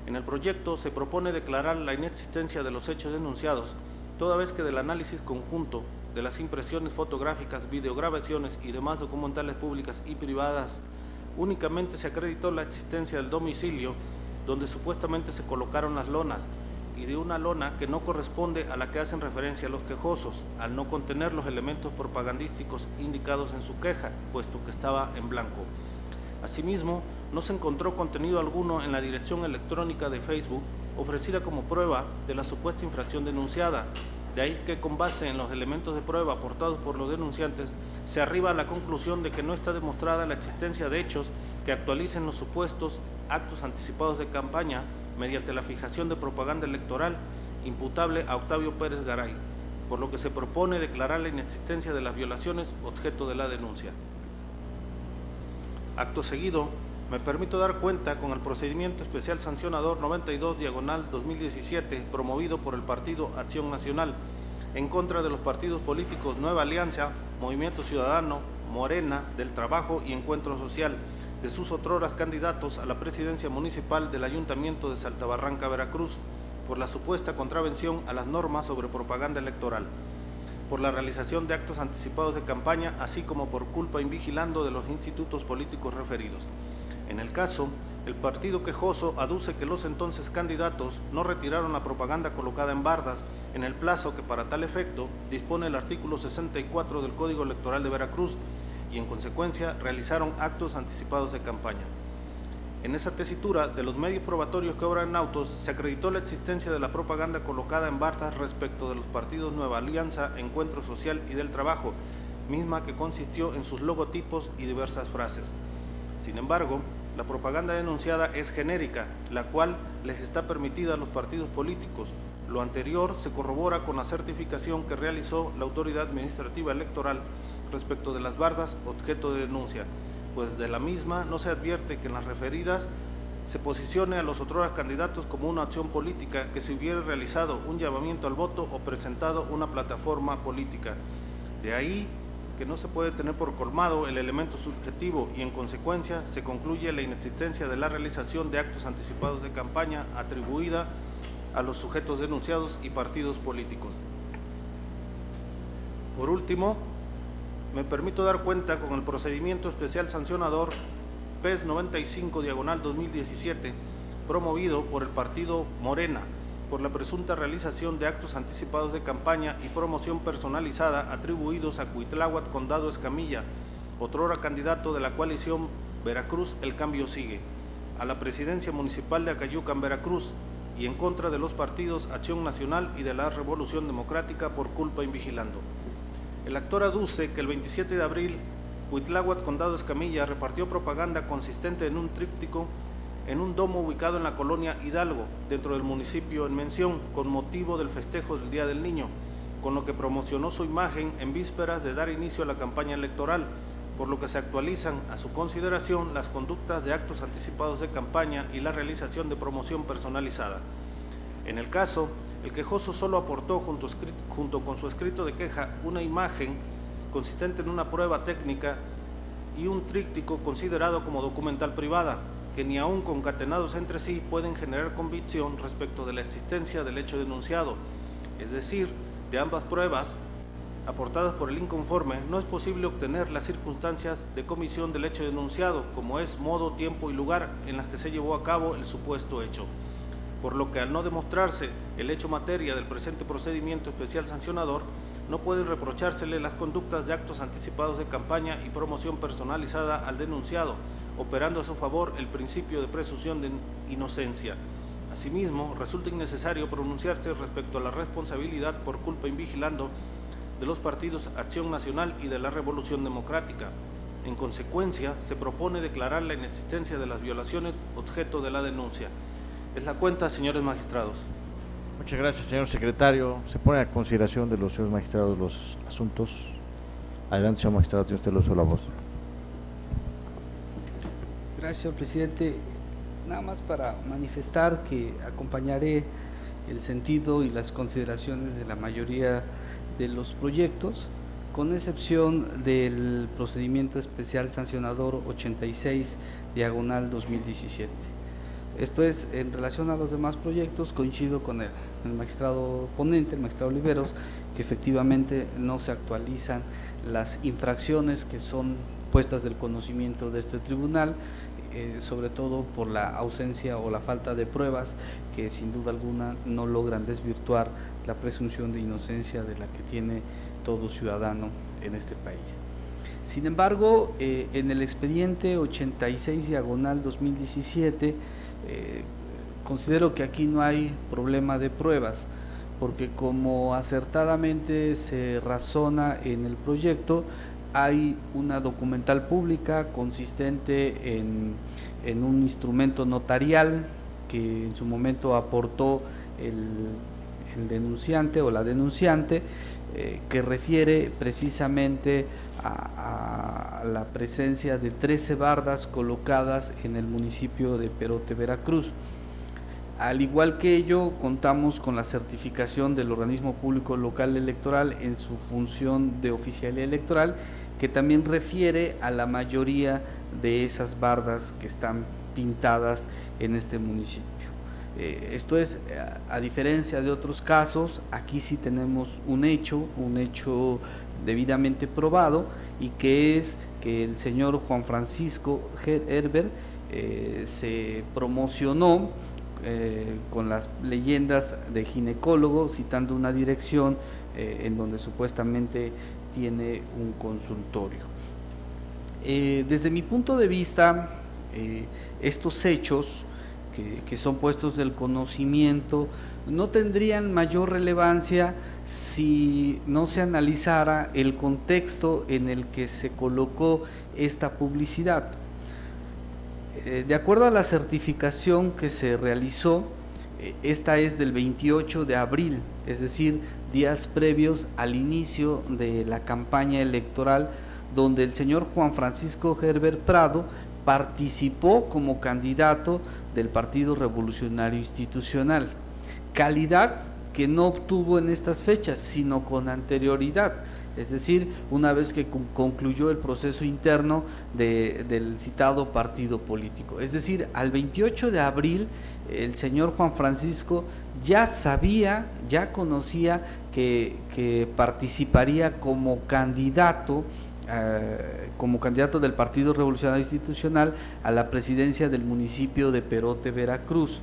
En el proyecto se propone declarar la inexistencia de los hechos denunciados, toda vez que del análisis conjunto de las impresiones fotográficas, videograbaciones y demás documentales públicas y privadas, únicamente se acreditó la existencia del domicilio donde supuestamente se colocaron las lonas, y de una lona que no corresponde a la que hacen referencia los quejosos, al no contener los elementos propagandísticos indicados en su queja, puesto que estaba en blanco. Asimismo, no se encontró contenido alguno en la dirección electrónica de Facebook ofrecida como prueba de la supuesta infracción denunciada. De ahí que, con base en los elementos de prueba aportados por los denunciantes, se arriba a la conclusión de que no está demostrada la existencia de hechos que actualicen los supuestos actos anticipados de campaña mediante la fijación de propaganda electoral imputable a Octavio Pérez Garay, por lo que se propone declarar la inexistencia de las violaciones objeto de la denuncia. Acto seguido, me permito dar cuenta con el procedimiento especial sancionador 92/2017 promovido por el Partido Acción Nacional en contra de los partidos políticos Nueva Alianza, Movimiento Ciudadano, Morena, Del Trabajo y Encuentro Social, de sus otroras candidatos a la presidencia municipal del Ayuntamiento de Saltabarranca, Veracruz, por la supuesta contravención a las normas sobre propaganda electoral, por la realización de actos anticipados de campaña, así como por culpa invigilando de los institutos políticos referidos. En el caso, el partido quejoso aduce que los entonces candidatos no retiraron la propaganda colocada en bardas en el plazo que para tal efecto dispone el artículo 64 del Código Electoral de Veracruz, y en consecuencia realizaron actos anticipados de campaña. En esa tesitura de los medios probatorios que obran en autos se acreditó la existencia de la propaganda colocada en bardas respecto de los partidos Nueva Alianza, Encuentro Social y Del Trabajo, misma que consistió en sus logotipos y diversas frases. Sin embargo, la propaganda denunciada es genérica, la cual les está permitida a los partidos políticos. Lo anterior se corrobora con la certificación que realizó la Autoridad Administrativa Electoral respecto de las bardas objeto de denuncia, pues de la misma no se advierte que en las referidas se posicione a los otrora candidatos como una acción política que se hubiera realizado un llamamiento al voto o presentado una plataforma política. De ahí que no se puede tener por colmado el elemento subjetivo y en consecuencia se concluye la inexistencia de la realización de actos anticipados de campaña atribuida a los sujetos denunciados y partidos políticos. Por último, me permito dar cuenta con el procedimiento especial sancionador PES 95/2017 promovido por el partido Morena por la presunta realización de actos anticipados de campaña y promoción personalizada atribuidos a Cuitláhuac Condado Escamilla, otrora candidato de la coalición Veracruz El Cambio Sigue, a la presidencia municipal de Acayucan, Veracruz, y en contra de los partidos Acción Nacional y de la Revolución Democrática por culpa invigilando. El actor aduce que el 27 de abril, Cuitláhuac Condado Escamilla repartió propaganda consistente en un tríptico en un domo ubicado en la colonia Hidalgo, dentro del municipio en mención, con motivo del festejo del Día del Niño, con lo que promocionó su imagen en vísperas de dar inicio a la campaña electoral, por lo que se actualizan a su consideración las conductas de actos anticipados de campaña y la realización de promoción personalizada. En el caso, el quejoso solo aportó junto con su escrito de queja una imagen consistente en una prueba técnica y un tríptico considerado como documental privada, que ni aun concatenados entre sí pueden generar convicción respecto de la existencia del hecho denunciado. Es decir, de ambas pruebas aportadas por el inconforme, no es posible obtener las circunstancias de comisión del hecho denunciado, como es modo, tiempo y lugar en las que se llevó a cabo el supuesto hecho. Por lo que al no demostrarse el hecho materia del presente procedimiento especial sancionador, no pueden reprochársele las conductas de actos anticipados de campaña y promoción personalizada al denunciado, operando a su favor el principio de presunción de inocencia. Asimismo, resulta innecesario pronunciarse respecto a la responsabilidad por culpa invigilando de los partidos Acción Nacional y de la Revolución Democrática. En consecuencia, se propone declarar la inexistencia de las violaciones objeto de la denuncia. Es la cuenta, señores magistrados. Muchas gracias, señor secretario. Se pone a consideración de los señores magistrados los asuntos. Adelante, señor magistrado, tiene usted el uso de la voz. Gracias, señor presidente. Nada más para manifestar que acompañaré el sentido y las consideraciones de la mayoría de los proyectos, con excepción del procedimiento especial sancionador 86/2017. Esto es, en relación a los demás proyectos, coincido con el magistrado ponente, el magistrado Oliveros, que efectivamente no se actualizan las infracciones que son puestas del conocimiento de este tribunal, sobre todo por la ausencia o la falta de pruebas que sin duda alguna no logran desvirtuar la presunción de inocencia de la que tiene todo ciudadano en este país. Sin embargo, en el expediente 86/2017, considero que aquí no hay problema de pruebas, porque como acertadamente se razona en el proyecto, hay una documental pública consistente en un instrumento notarial que en su momento aportó el denunciante o la denunciante, que refiere precisamente a la presencia de 13 bardas colocadas en el municipio de Perote, Veracruz. Al igual que ello, contamos con la certificación del organismo público local electoral en su función de oficialía electoral, que también refiere a la mayoría de esas bardas que están pintadas en este municipio. Esto es, a diferencia de otros casos, aquí sí tenemos un hecho debidamente probado, y que es que el señor Juan Francisco Herbert se promocionó con las leyendas de ginecólogo, citando una dirección en donde supuestamente tiene un consultorio. Desde mi punto de vista, estos hechos que son puestos del conocimiento, no tendrían mayor relevancia si no se analizara el contexto en el que se colocó esta publicidad. De acuerdo a la certificación que se realizó, esta es del 28 de abril, es decir, días previos al inicio de la campaña electoral, donde el señor Juan Francisco Herbert Prado participó como candidato del Partido Revolucionario Institucional, calidad que no obtuvo en estas fechas, sino con anterioridad, es decir, una vez que concluyó el proceso interno del citado partido político. Es decir, al 28 de abril el señor Juan Francisco ya sabía, ya conocía que participaría como candidato del Partido Revolucionario Institucional a la presidencia del municipio de Perote, Veracruz.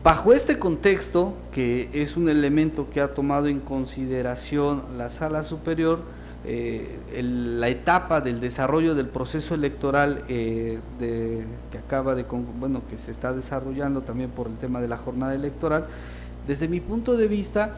Bajo este contexto, que es un elemento que ha tomado en consideración la Sala Superior, la etapa del desarrollo del proceso electoral que se está desarrollando también por el tema de la jornada electoral, desde mi punto de vista,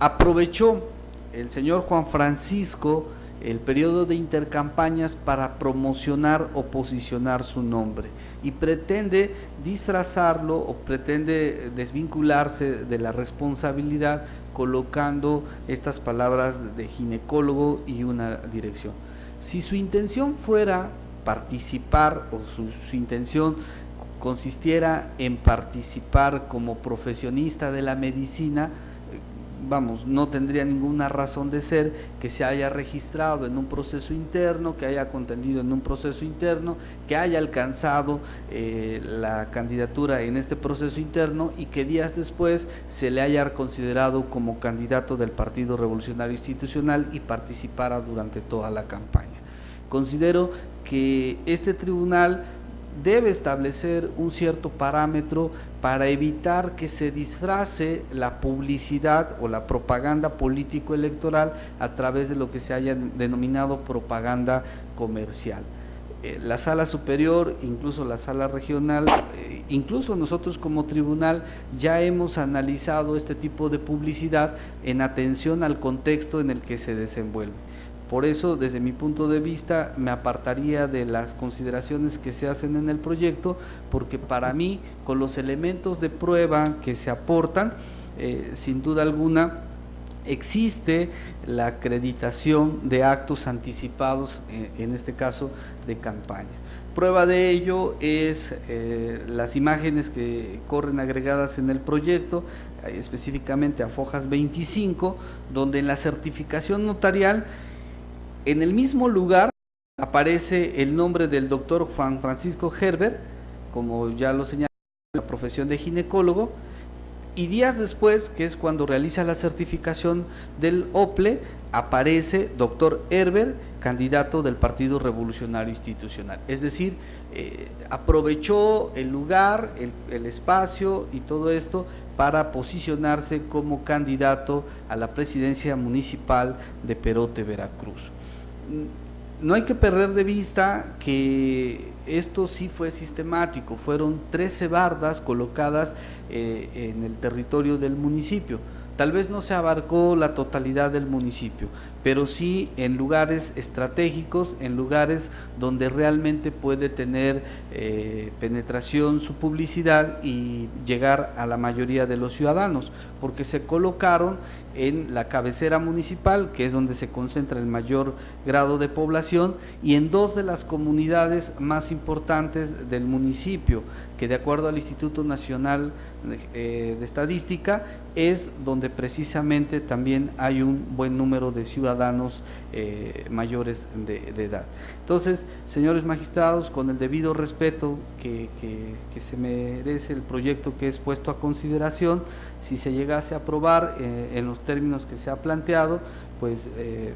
aprovechó el señor Juan Francisco el periodo de intercampañas para promocionar o posicionar su nombre y pretende disfrazarlo o pretende desvincularse de la responsabilidad colocando estas palabras de ginecólogo y una dirección. Si su intención fuera participar o su intención consistiera en participar como profesionista de la medicina, no tendría ninguna razón de ser que se haya registrado en un proceso interno, que haya contendido en un proceso interno, que haya alcanzado la candidatura en este proceso interno y que días después se le haya considerado como candidato del Partido Revolucionario Institucional y participara durante toda la campaña. Considero que este tribunal debe establecer un cierto parámetro para evitar que se disfrace la publicidad o la propaganda político-electoral a través de lo que se haya denominado propaganda comercial. La Sala Superior, incluso la Sala Regional, incluso nosotros como tribunal ya hemos analizado este tipo de publicidad en atención al contexto en el que se desenvuelve. Por eso, desde mi punto de vista, me apartaría de las consideraciones que se hacen en el proyecto, porque para mí, con los elementos de prueba que se aportan, sin duda alguna, existe la acreditación de actos anticipados, en este caso, de campaña. Prueba de ello es las imágenes que corren agregadas en el proyecto, específicamente a Fojas 25, donde en la certificación notarial, en el mismo lugar aparece el nombre del doctor Juan Francisco Herbert, como ya lo señalé, la profesión de ginecólogo, y días después, que es cuando realiza la certificación del OPLE, aparece doctor Herbert, candidato del Partido Revolucionario Institucional. Es decir, aprovechó el lugar, el espacio y todo esto para posicionarse como candidato a la presidencia municipal de Perote, Veracruz. No hay que perder de vista que esto sí fue sistemático, fueron 13 bardas colocadas en el territorio del municipio. Tal vez no se abarcó la totalidad del municipio, pero sí en lugares estratégicos, en lugares donde realmente puede tener penetración su publicidad y llegar a la mayoría de los ciudadanos, porque se colocaron en la cabecera municipal, que es donde se concentra el mayor grado de población, y en dos de las comunidades más importantes del municipio, que de acuerdo al Instituto Nacional de Estadística es donde precisamente también hay un buen número de ciudadanos mayores de edad. Entonces, señores magistrados, con el debido respeto que se merece el proyecto que es puesto a consideración, si se llegase a aprobar en los términos que se ha planteado, pues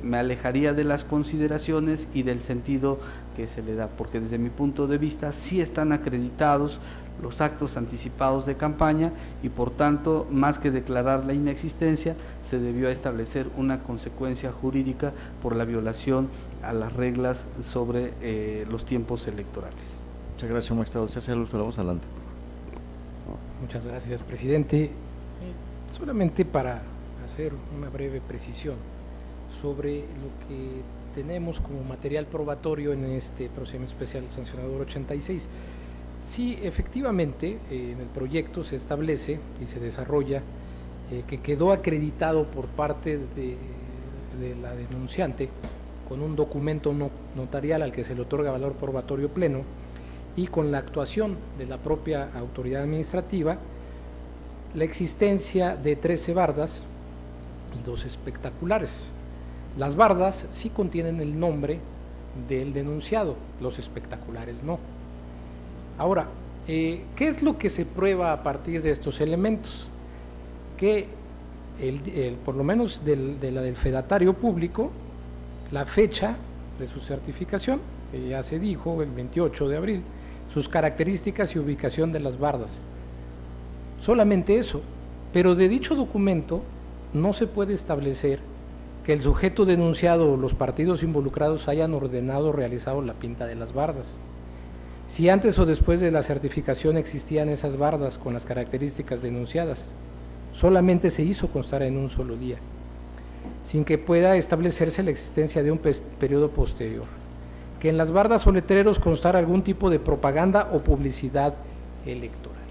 me alejaría de las consideraciones y del sentido que se le da, porque desde mi punto de vista sí están acreditados los actos anticipados de campaña y por tanto, más que declarar la inexistencia, se debió establecer una consecuencia jurídica por la violación a las reglas sobre los tiempos electorales. Muchas Muchas gracias, señor magistrado. Si hace el uso de la voz, adelante. Muchas gracias, presidente. Solamente para hacer una breve precisión sobre lo que tenemos como material probatorio en este procedimiento especial sancionador 86. Sí, efectivamente, en el proyecto se establece y se desarrolla que quedó acreditado por parte de la denunciante con un documento notarial al que se le otorga valor probatorio pleno y con la actuación de la propia autoridad administrativa, la existencia de 13 bardas y 2 espectaculares. Las bardas sí contienen el nombre del denunciado, los espectaculares no. Ahora, ¿qué es lo que se prueba a partir de estos elementos? Que por lo menos del fedatario público, la fecha de su certificación, que ya se dijo, el 28 de abril, sus características y ubicación de las bardas. Solamente eso, pero de dicho documento no se puede establecer que el sujeto denunciado o los partidos involucrados hayan ordenado o realizado la pinta de las bardas. Si antes o después de la certificación existían esas bardas con las características denunciadas, solamente se hizo constar en un solo día, sin que pueda establecerse la existencia de un periodo posterior. Que en las bardas o letreros constara algún tipo de propaganda o publicidad electoral.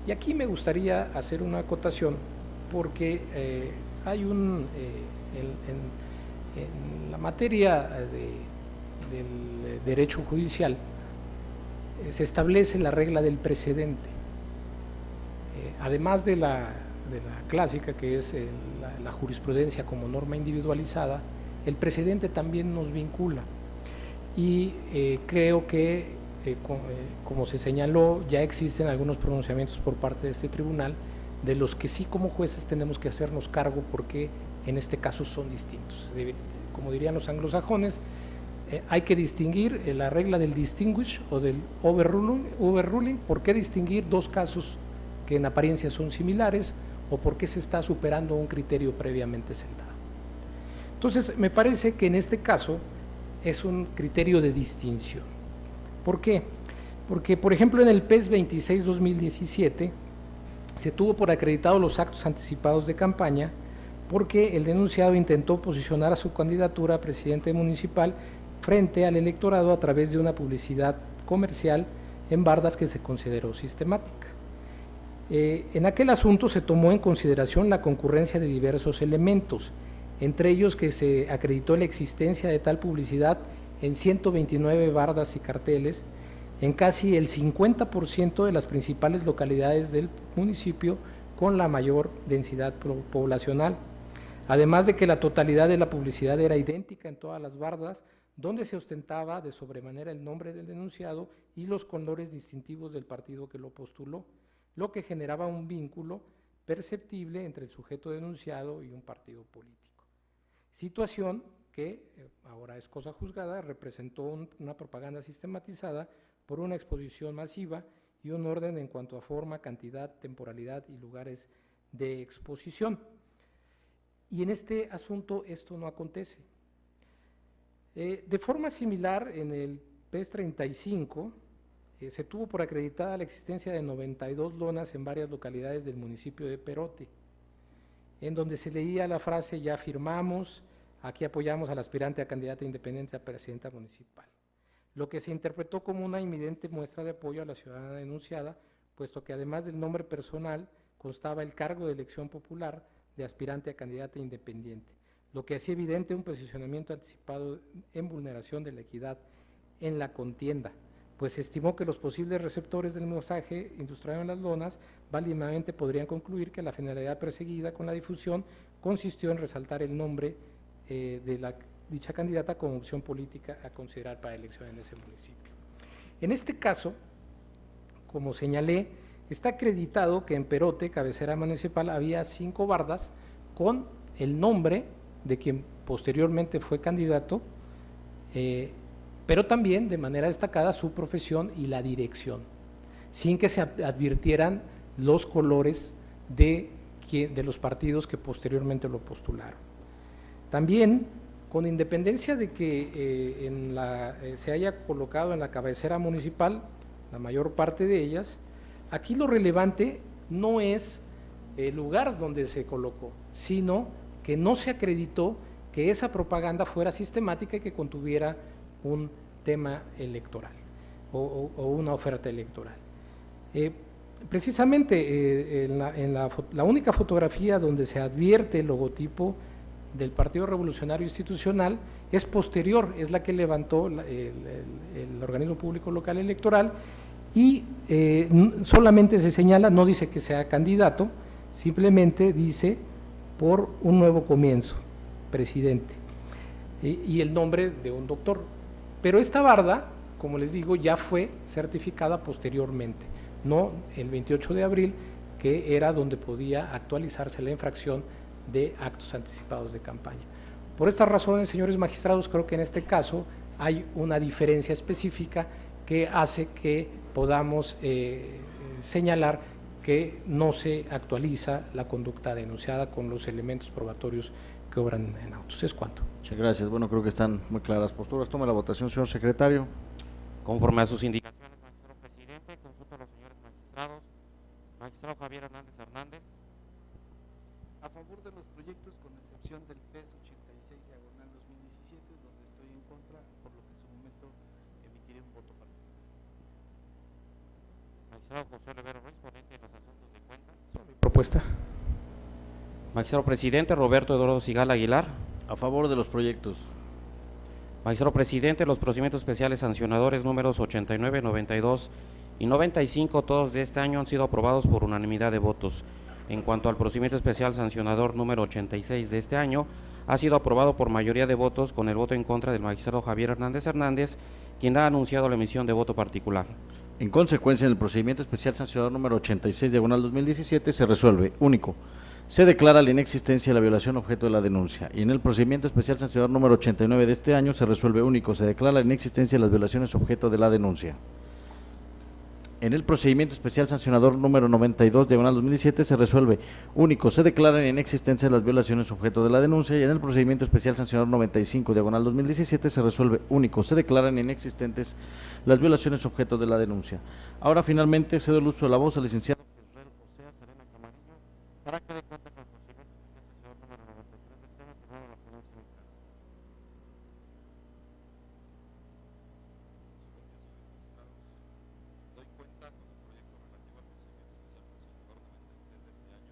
Y aquí me gustaría hacer una acotación porque hay en la materia del derecho judicial se establece la regla del precedente. Además de la clásica, que es la jurisprudencia como norma individualizada, el precedente también nos vincula. Y creo que, como se señaló, ya existen algunos pronunciamientos por parte de este tribunal, de los que sí como jueces tenemos que hacernos cargo porque en este caso son distintos. Como dirían los anglosajones, hay que distinguir la regla del distinguish o del overruling. ¿Por qué distinguir dos casos que en apariencia son similares o por qué se está superando un criterio previamente sentado? Entonces, me parece que en este caso es un criterio de distinción. ¿Por qué? Porque, por ejemplo, en el PES 26-2017 se tuvo por acreditado los actos anticipados de campaña porque el denunciado intentó posicionar a su candidatura a presidente municipal frente al electorado a través de una publicidad comercial en bardas que se consideró sistemática. En aquel asunto se tomó en consideración la concurrencia de diversos elementos, entre ellos que se acreditó la existencia de tal publicidad en 129 bardas y carteles, en casi el 50% de las principales localidades del municipio con la mayor densidad poblacional, además de que la totalidad de la publicidad era idéntica en todas las bardas, donde se ostentaba de sobremanera el nombre del denunciado y los colores distintivos del partido que lo postuló, lo que generaba un vínculo perceptible entre el sujeto denunciado y un partido político. Situación que, ahora es cosa juzgada, representó una propaganda sistematizada por una exposición masiva y un orden en cuanto a forma, cantidad, temporalidad y lugares de exposición. Y en este asunto esto no acontece. De forma similar, en el PES 35 se tuvo por acreditada la existencia de 92 lonas en varias localidades del municipio de Perote, en donde se leía la frase "ya firmamos, aquí apoyamos al aspirante a candidata independiente a presidenta municipal", lo que se interpretó como una inminente muestra de apoyo a la ciudadana denunciada, puesto que además del nombre personal constaba el cargo de elección popular de aspirante a candidata independiente, lo que hacía evidente un posicionamiento anticipado en vulneración de la equidad en la contienda, pues se estimó que los posibles receptores del mensaje industrial en las lonas válidamente podrían concluir que la finalidad perseguida con la difusión consistió en resaltar el nombre de dicha candidata como opción política a considerar para elección en ese municipio. En este caso, como señalé, está acreditado que en Perote, cabecera municipal, había 5 bardas con el nombre de quien posteriormente fue candidato, pero también de manera destacada su profesión y la dirección, sin que se advirtieran los colores de los partidos que posteriormente lo postularon. También, con independencia de que se haya colocado en la cabecera municipal, la mayor parte de ellas. Aquí lo relevante no es el lugar donde se colocó, sino que no se acreditó que esa propaganda fuera sistemática y que contuviera un tema electoral o una oferta electoral. Precisamente la única fotografía donde se advierte el logotipo del Partido Revolucionario Institucional es posterior, es la que levantó el organismo público local electoral, y solamente se señala, no dice que sea candidato, simplemente dice por un nuevo comienzo, presidente, y el nombre de un doctor. Pero esta barda, como les digo, ya fue certificada posteriormente, no el 28 de abril, que era donde podía actualizarse la infracción de actos anticipados de campaña. Por estas razones, señores magistrados, creo que en este caso hay una diferencia específica que hace que podamos señalar que no se actualiza la conducta denunciada con los elementos probatorios que obran en autos. Es cuanto. Muchas gracias. Bueno, creo que están muy claras las posturas. Tome la votación, señor secretario. Conforme a sus indicaciones, magistrado presidente, consulto a los señores magistrados. Magistrado Javier Hernández Hernández. A favor de los proyectos, con excepción del PES 86 diagonal 2017, donde estoy en contra, por lo que en su momento emitiré un voto particular. Magistrado José Olivero Ruiz, ponente de los asuntos de cuenta. Propuesta. Magistrado presidente Roberto Eduardo Sigala Aguilar. A favor de los proyectos. Magistrado presidente, los procedimientos especiales sancionadores números 89, 92 y 95, todos de este año han sido aprobados por unanimidad de votos. En cuanto al procedimiento especial sancionador número 86 de este año, ha sido aprobado por mayoría de votos, con el voto en contra del magistrado Javier Hernández Hernández, quien ha anunciado la emisión de voto particular. En consecuencia, en el procedimiento especial sancionador número 86 diagonal 2017 se resuelve, único, se declara la inexistencia de la violación objeto de la denuncia, y en el procedimiento especial sancionador número 89 de este año se resuelve, único, se declara la inexistencia de las violaciones objeto de la denuncia. En el procedimiento especial sancionador número 92 diagonal 2017 se resuelve, único, se declara la inexistencia de las violaciones objeto de la denuncia, y en el procedimiento especial sancionador 95 diagonal 2017 se resuelve, único, se declaran inexistentes las violaciones objeto de la denuncia. Ahora finalmente cedo el uso de la voz al licenciado José Serena Camarillo, para que dé cuenta con el procedimiento especial sancionador número 93 de este año, aprobado la ponencia de encargo. Doy cuenta con el proyecto relativo al procedimiento especial sancionador 93 de este año,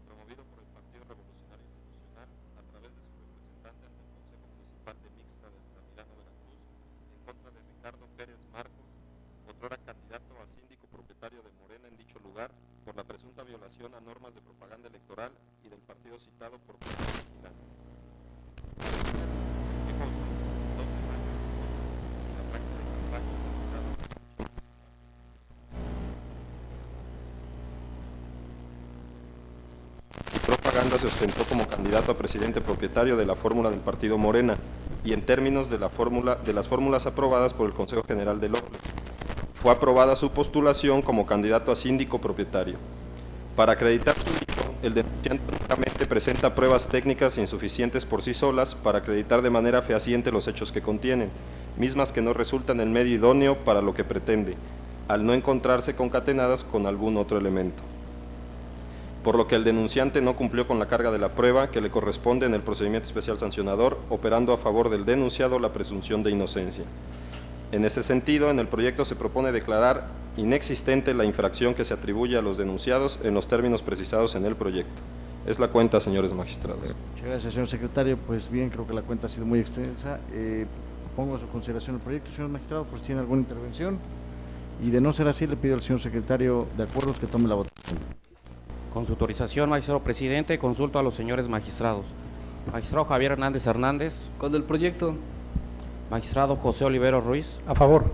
promovido por el Partido Revolucionario Institucional a través de su representante ante el Consejo Municipal de Mixta de Altamirano, Veracruz, en contra de Ricardo Pérez Marcos, otrora candidato a síndico propietario de Morena en dicho lugar, por la presunta violación a normas de propaganda electoral y del partido citado por Consejo Vigilante. Propaganda se ostentó como candidato a presidente propietario de la fórmula del partido Morena y en términos de las fórmulas aprobadas por el Consejo General del OPLE. Fue aprobada su postulación como candidato a síndico propietario. Para acreditar su dicho, el denunciante únicamente presenta pruebas técnicas insuficientes por sí solas para acreditar de manera fehaciente los hechos que contienen, mismas que no resultan el medio idóneo para lo que pretende, al no encontrarse concatenadas con algún otro elemento. Por lo que el denunciante no cumplió con la carga de la prueba que le corresponde en el procedimiento especial sancionador, operando a favor del denunciado la presunción de inocencia. En ese sentido, en el proyecto se propone declarar inexistente la infracción que se atribuye a los denunciados en los términos precisados en el proyecto. Es la cuenta, señores magistrados. Muchas gracias, señor secretario. Pues bien, creo que la cuenta ha sido muy extensa. Pongo a su consideración el proyecto, señor magistrado, por si tiene alguna intervención. Y de no ser así, le pido al señor secretario de acuerdos que tome la votación. Con su autorización, magistrado presidente, consulto a los señores magistrados. Magistrado Javier Hernández Hernández. Con el proyecto. Magistrado José Olivero Ruiz. A favor.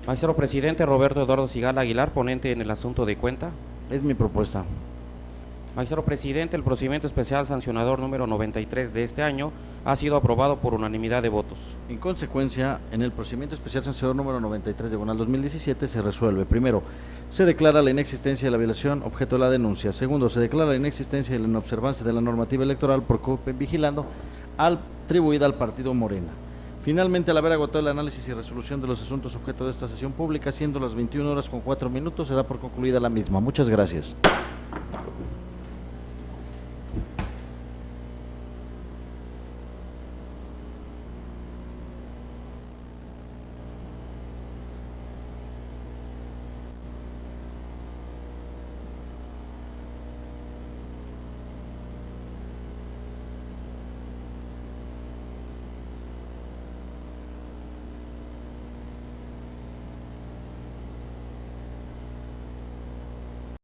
Magistrado presidente Roberto Eduardo Sigala Aguilar, ponente en el asunto de cuenta. Es mi propuesta. Magistrado presidente, el procedimiento especial sancionador número 93 de este año ha sido aprobado por unanimidad de votos. En consecuencia, en el procedimiento especial sancionador número 93 diagonal 2017 se resuelve, primero, se declara la inexistencia de la violación objeto de la denuncia. Segundo, se declara la inexistencia de la inobservancia de la normativa electoral por COPE vigilando atribuida al partido Morena. Finalmente, al haber agotado el análisis y resolución de los asuntos objeto de esta sesión pública, siendo las 21 horas con 4 minutos, se da por concluida la misma. Muchas gracias.